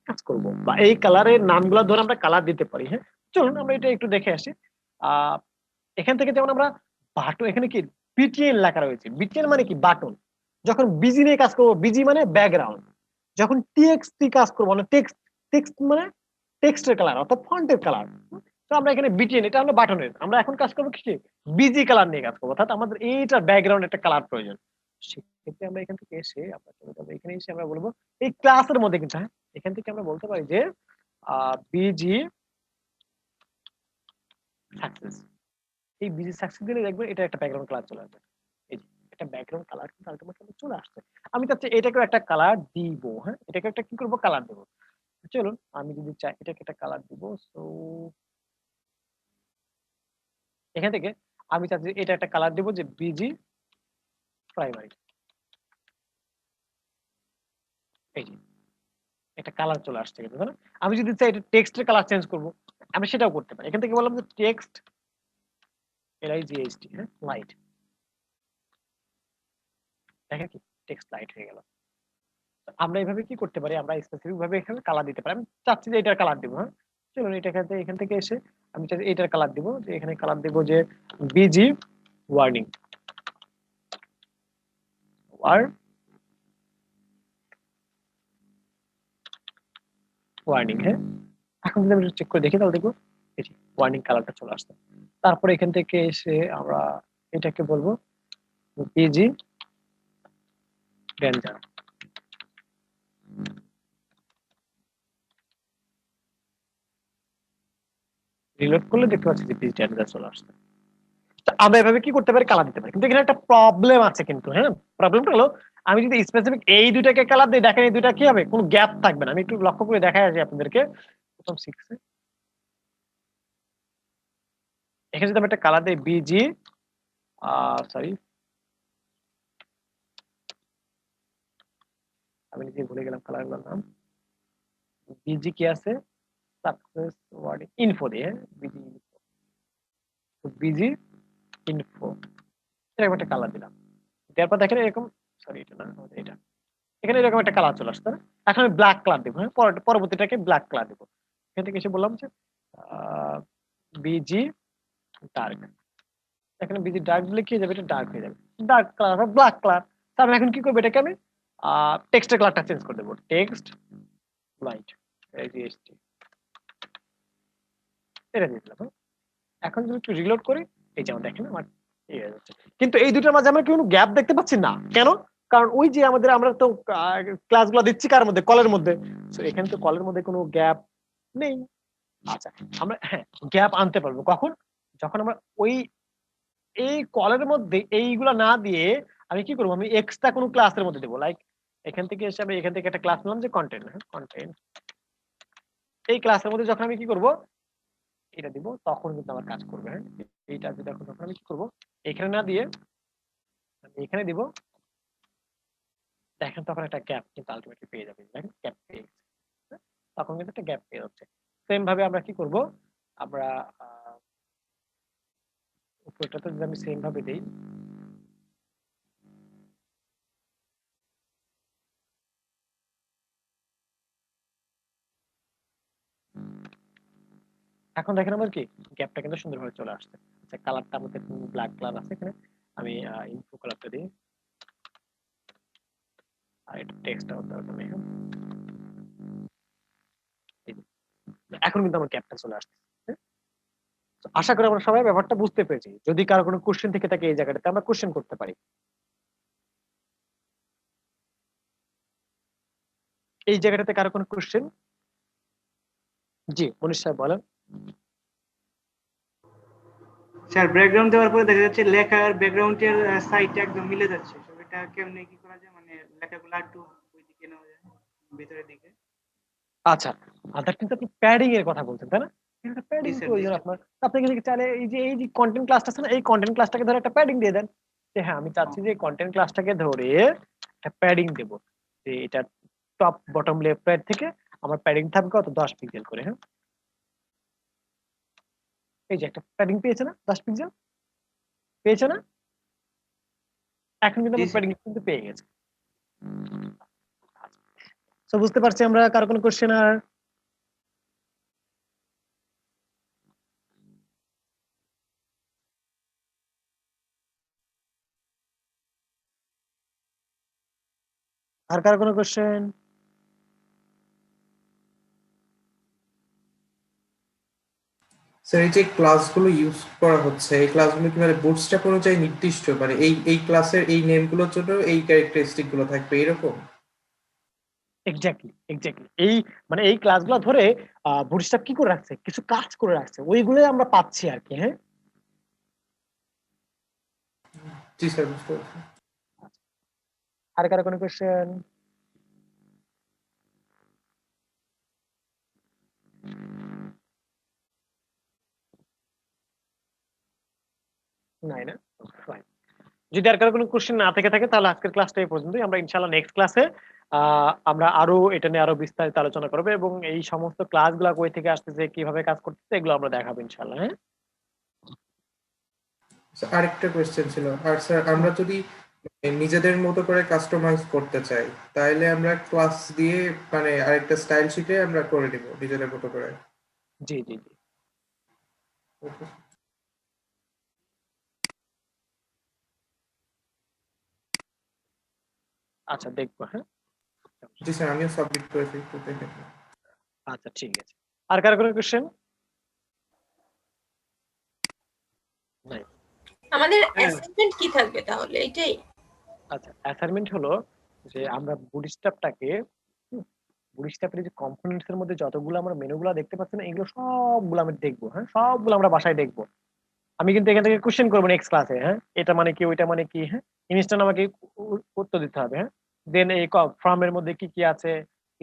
কাজ করব, বা এই কালারের নামগুলো ধরে আমরা কালার দিতে পারি। হ্যাঁ, চলুন আমরা এটা একটু দেখে আসি। এখান থেকে যেমন আমরা বাটন, এখানে কি বিটিএন লেখা রয়েছে, বিটিএন মানে কি বাটন। যখন বিজি নিয়ে কাজ করবো, বিজি মানে ব্যাকগ্রাউন্ড। যখন টিএক্সটি কাজ করবো, মানে টেক্সট, টেক্সট মানে টেক্সটের কালার অর্থাৎ ফন্টের কালার। তো আমরা এখানে বিটিএন, এটা হলো বাটনের, আমরা এখন কাজ করবো কি বিজি কালার নিয়ে কাজ করবো, অর্থাৎ আমাদের এইটার ব্যাকগ্রাউন্ড একটা কালার প্রয়োজন। সেক্ষেত্রে আমরা এখান থেকে এসে আমরা চলে যাবো, এখানে এসে আমরা বলবো এই ক্লাসের মধ্যে কিন্তু, হ্যাঁ, এখান থেকে আমরা বলতে পারি যে বিজি সাকসেস। এই বিজি সাকসেস দিলে দেখবেন এটা একটা ব্যাকগ্রাউন্ড কালার চলে আসবে। এই যে একটা ব্যাকগ্রাউন্ড কালার কিন্তু আলটিমেটলি চলে আসছে। আমি চাচ্ছি এটাকেও একটা কালার দিব, হ্যাঁ, এটাকে একটা কি করব, কালার দেব। চলুন আমি যদি চাই এটাকে একটা কালার দিব, সো এখান থেকে আমি চাচ্ছি এটা একটা কালার দেব যে বিজি প্রাইমারি। এই যে একটা কালার চলে আসছে কিন্তু, তাই না? আমি যদি চাই এটা টেক্সটের কালার চেঞ্জ করব, আমি সেটাও করতে পারি। এখান থেকে বললাম যে টেক্সট LIGHT, হ্যাঁ, লাইট। দেখেন কি টেক্সট লাইট হয়ে গেল। আমরা এইভাবে কি করতে পারি, আমরা স্পেসিফিক ভাবে এখানে কালার দিতে পারি। আমি চাচ্ছি যে এটার কালার দিব, হ্যাঁ, চলুন এটা এখান থেকে এসে আমি চাচ্ছি এটার কালার দিব, যে এখানে কালার দিব যে বিজি ওয়ার্নিং, ওয়ার্নিং, হ্যাঁ। এখন যদি আমি চেক করে দেখি তাহলে দেখবো এই যে ওয়ার্নিং কালারটা চলে আসছে। তারপরে এখান থেকে এসে আমরা এটাকে বলবো বিজি ডেঞ্জার। রিলোড করলে দেখতে পাচ্ছি যে বিজি ডেঞ্জার চলে আসছে। আমরা এভাবে কি করতে পারি, কালার দিতে পারি। কিন্তু এখানে একটা প্রবলেম আছে কিন্তু, হ্যাঁ, প্রবলেমটা হলো আমি যদি স্পেসিফিক এই দুইটাকে কালার দিই, দেখেন এই দুইটা কি হবে, কোনো গ্যাপ থাকবে না। আমি একটু লক্ষ্য করে দেখাই আসি আপনাদেরকে। প্রথম 6 এখানে যদি আমি একটা কালার দিই বিজি, সরি আমি নিজে ভুলে গেলাম কালারগুলোর নাম। বিজি কি আছে, সাকসেস ওয়ার্ডিং ইনফো দিয়ে, বিজি ইনফো, বিজি ইনফো, এরকম একটা কালার দিলাম। দেওয়ার পর দেখেন এরকম, সরি এটা না, এটা এখানে এরকম একটা কালার চলে আসছে। এখন আমি ব্ল্যাক কালার দিব, হ্যাঁ, পরবর্তীটাকে ব্ল্যাক কালার দিব। এখান থেকে এসে বললাম যে বিজি ডার্ক। এখানে বিজি ডার্ক দিলে কি হয়ে যাবে, এটা ডার্ক হয়ে যাবে, ডার্ক কালার ব্ল্যাক কালার। তো আমি এখন কি করবো, এটাকে আমি টেক্সটের কালারটা চেঞ্জ করে দেবো, টেক্সট লাইট, LIGHT, এটা দিয়ে দিলাম। এখন যদি একটু রিলোড করি, এই যেমন দেখেন আমার এই হয়ে যাচ্ছে। কিন্তু এই দুটোর মাঝে আমরা কোনো গ্যাপ দেখতে পাচ্ছি না, কেন? কারণ ওই যে আমরা তো ক্লাসগুলো দিচ্ছি কার মধ্যে, কলের মধ্যে। সো এখানে তো কলের মধ্যে কোনো গ্যাপ নেই। আচ্ছা, আমরা হ্যাঁ গ্যাপ আনতে পারবো কখন, যখন আমরা ওই এই কলের মধ্যে এইগুলা না দিয়ে আমি কি করবো, আমি এক্সট্রা কোনো ক্লাসের মধ্যে দেবো। লাইক এখান থেকে এসে আমি এখান থেকে একটা ক্লাস নিলাম যে কন্টেন্ট, হ্যাঁ, কন্টেন্ট। এই ক্লাসের মধ্যে যখন আমি কি করব, এটা দিব, তখন কিন্তু আমার কাজ করবে। হ্যাঁ, এইটা যদি এখন যখন আমি কি করবো, এখানে না দিয়ে আমি এখানে দিব, দেখেন তখন একটা গ্যাপ কিন্তু আলটিমেটলি পেয়ে যাবে। দেখেন গ্যাপ পেয়ে গেছে, হ্যাঁ? তখন কিন্তু একটা গ্যাপ পেয়ে যাচ্ছে। সেম ভাবে আমরা কি করব, আমরা উপরটাতে যদি আমি সেম ভাবে দেই, এখন দেখেন আমার কি গ্যাপটা কিন্তু সুন্দরভাবে চলে আসছে। আচ্ছা, কালারটা আমাদের ব্ল্যাক কালার আছে এখানে, আমি ইনফো কালারটা দিই, আর এটা টেক্সটটা হতে হবে। এখন কিন্তু আমার গ্যাপটা চলে আসছে। আশা করি আমরা সবাই ব্যাপারটা বুঝতে পেরেছি। যদি কারো কোনো কোশ্চেন থেকে থাকে এই জায়গাটাতে আমরা কোশ্চেন করতে পারি। এই জায়গাটাতে কারো কোনো কোশ্চেন? জি মনীষ সাহেব বলেন। স্যার ব্যাকগ্রাউন্ড দেওয়ার পরে দেখা যাচ্ছে লেখার ব্যাকগ্রাউন্ডের সাইডটা একদম মিলে যাচ্ছে। এটা কেমনে কি করা যায়, মানে লেখাগুলো একটু ওইদিকে নেওয়া যায় ভেতরের দিকে? আচ্ছা, আদার কিন্তু আপনি প্যাডিং এর কথা বলছেন, তাই না? একটা প্যাডিং প্রয়োজন আপনার। আপনি কিন্তু চাইলে এই যে কন্টেন্ট ক্লাসটা আছে না, এই কন্টেন্ট ক্লাসটাকে ধরে একটা প্যাডিং দিয়ে দেন, যে হ্যাঁ আমি চাচ্ছি যে কন্টেন্ট ক্লাসটাকে ধরে একটা প্যাডিং দেব, যে এটা টপ বটম লেফট রাইট থেকে আমার প্যাডিং থাকবে কত 10 পিক্সেল করে। হ্যাঁ, এই যে একটা প্যাডিং পেয়েছে না 10 পিক্সেল পেয়েছে না, এখন কিন্তু আমার প্যাডিং কিন্তু পেয়ে গেছে। তো বুঝতে পারছি আমরা। কার কোনো কোশ্চেন? আর কার কোনো কোশ্চেন? স্যার এই যে ক্লাসগুলো ইউজ করা হচ্ছে এই ক্লাসগুলো কি মানে বুটস্ট্র্যাপ অনুযায়ী নির্দিষ্ট, মানে এই ক্লাসের এই নেমগুলোর জন্য এই ক্যারেক্টারিস্টিক গুলো থাকবে এরকম? এক্স্যাক্টলি এই মানে এই ক্লাসগুলো ধরে বুটস্ট্র্যাপ কি করে রাখছে, কিছু কাজ করে রাখছে, ওইগুলোই আমরা পাচ্ছি আর কি। হ্যাঁ, জি স্যার, বুঝতে পারছি। আর কার কোনো কোশ্চেন? নাই না? Fine. যদি আর কারো কোনো কোশ্চেন না থেকে থাকে তাহলে আজকের ক্লাসটা এই পর্যন্তই। আমরা ইনশাআল্লাহ নেক্সট ক্লাসে আমরা আরো এটা নিয়ে আরো বিস্তারিত আলোচনা করবো এবং এই সমস্ত ক্লাসগুলো কই থেকে আসতেছে, কিভাবে কাজ করতেছে, এগুলো আমরা দেখাবো ইনশাআল্লাহ। হ্যাঁ, স্যার আরেকটা কোয়েশ্চেন ছিল। আর স্যার আমরা যদি নিজেদের মতো করে কাস্টমাইজ করতে চাই তাহলে আমরা ক্লাস দিয়ে মানে আরেকটা স্টাইল শিটে আমরা করে দিব নিজেদের মতো করে। জি জি জি। Okay. আচ্ছা, দেখবো। হ্যাঁ, জি স্যার, আমিও সাবমিট করেছি, একটু দেখেন। আচ্ছা ঠিক আছে। আর কারো কোনো কোশ্চেন? নাই। আমাদের অ্যাসাইনমেন্ট কি থাকবে তাহলে এটাই? আচ্ছা, অ্যাসাইনমেন্ট হলো যে আমরা বুটস্ট্র্যাপটাকে বুটস্ট্র্যাপের যে কম্পোনেন্টস এর মধ্যে যতগুলো আমরা মেনুগুলো দেখতে পাচ্ছি না, এগুলো সবগুলো আমি দেখবো। হ্যাঁ, সবগুলো আমরা বাসায় দেখবো। আমি কিন্তু এখান থেকে কোশ্চেন করবো নেক্সট ক্লাসে। হ্যাঁ, এটা মানে কি, ওইটা মানে কি। হ্যাঁ, ইনস্ট্যান্ট আমাকে উত্তর দিতে হবে। হ্যাঁ, দেন এই ফর্মের মধ্যে কি কি আছে,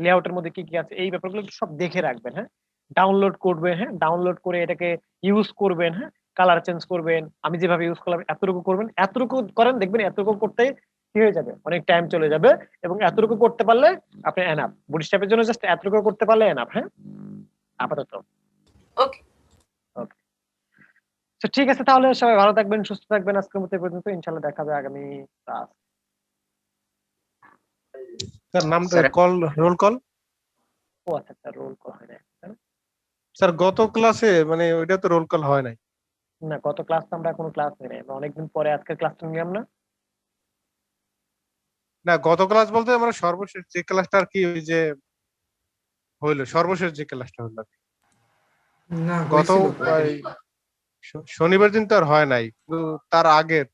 লেআউটের মধ্যে কি কি আছে, এই ব্যাপারগুলো সব দেখে রাখবেন। হ্যাঁ, ডাউনলোড করবেন। হ্যাঁ, ডাউনলোড করে এটাকে ইউজ করবেন। হ্যাঁ, কালার চেঞ্জ করবেন, আমি যেভাবে ইউজ করলাম এতটুকু করবেন, এতটুকু করেন, দেখবেন এতটুকু করতে কি হয়ে যাবে, অনেক টাইম চলে যাবে। এবং এতটুকু করতে পারলে আপনি এনাফ, বুটস্ট্র্যাপের জন্য জাস্ট এতটুকু করতে পারলে এনাফ। হ্যাঁ, আপাতত। ওকে। ওকে, তো ঠিক আছে, তাহলে সবাই ভালো থাকবেন, সুস্থ থাকবেন। আজকের মতো এই পর্যন্ত। ইনশাআল্লাহ দেখা হবে আগামী ক্লাস। স্যার নাম কল, রোল কল। ও আচ্ছা, রোল কল হয় না স্যার গত ক্লাসে মানে ওইটা তো রোল কল হয় নাই। না, গত ক্লাস তো আমরা কোনো ক্লাস নেই, আমরা অনেকদিন পরে আজকের ক্লাসটা নিলাম না। না, গত ক্লাস বলতে আমরা সর্বশেষ যে ক্লাসটা আর কি ওই যে হইলো, সর্বশেষ যে ক্লাসটা হইলো না, গত হয়েছিল তো। শনিবার দিন তো আর হয় নাই, কিন্তু তার আগের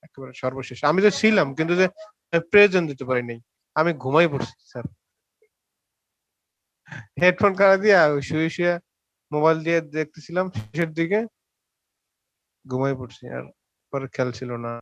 একেবারে সর্বশেষ আমি তো ছিলাম, কিন্তু যে প্রেজেন্ট দিতে পারি নাই, আমি ঘুমাই পড়ছি স্যার। হেডফোন কাটা দিয়া শুয়ে শুয়ে মোবাইল দিয়ে দেখতেছিলাম, শেষের দিকে ঘুমাই পড়ছি, আর পরে খেয়াল ছিল না।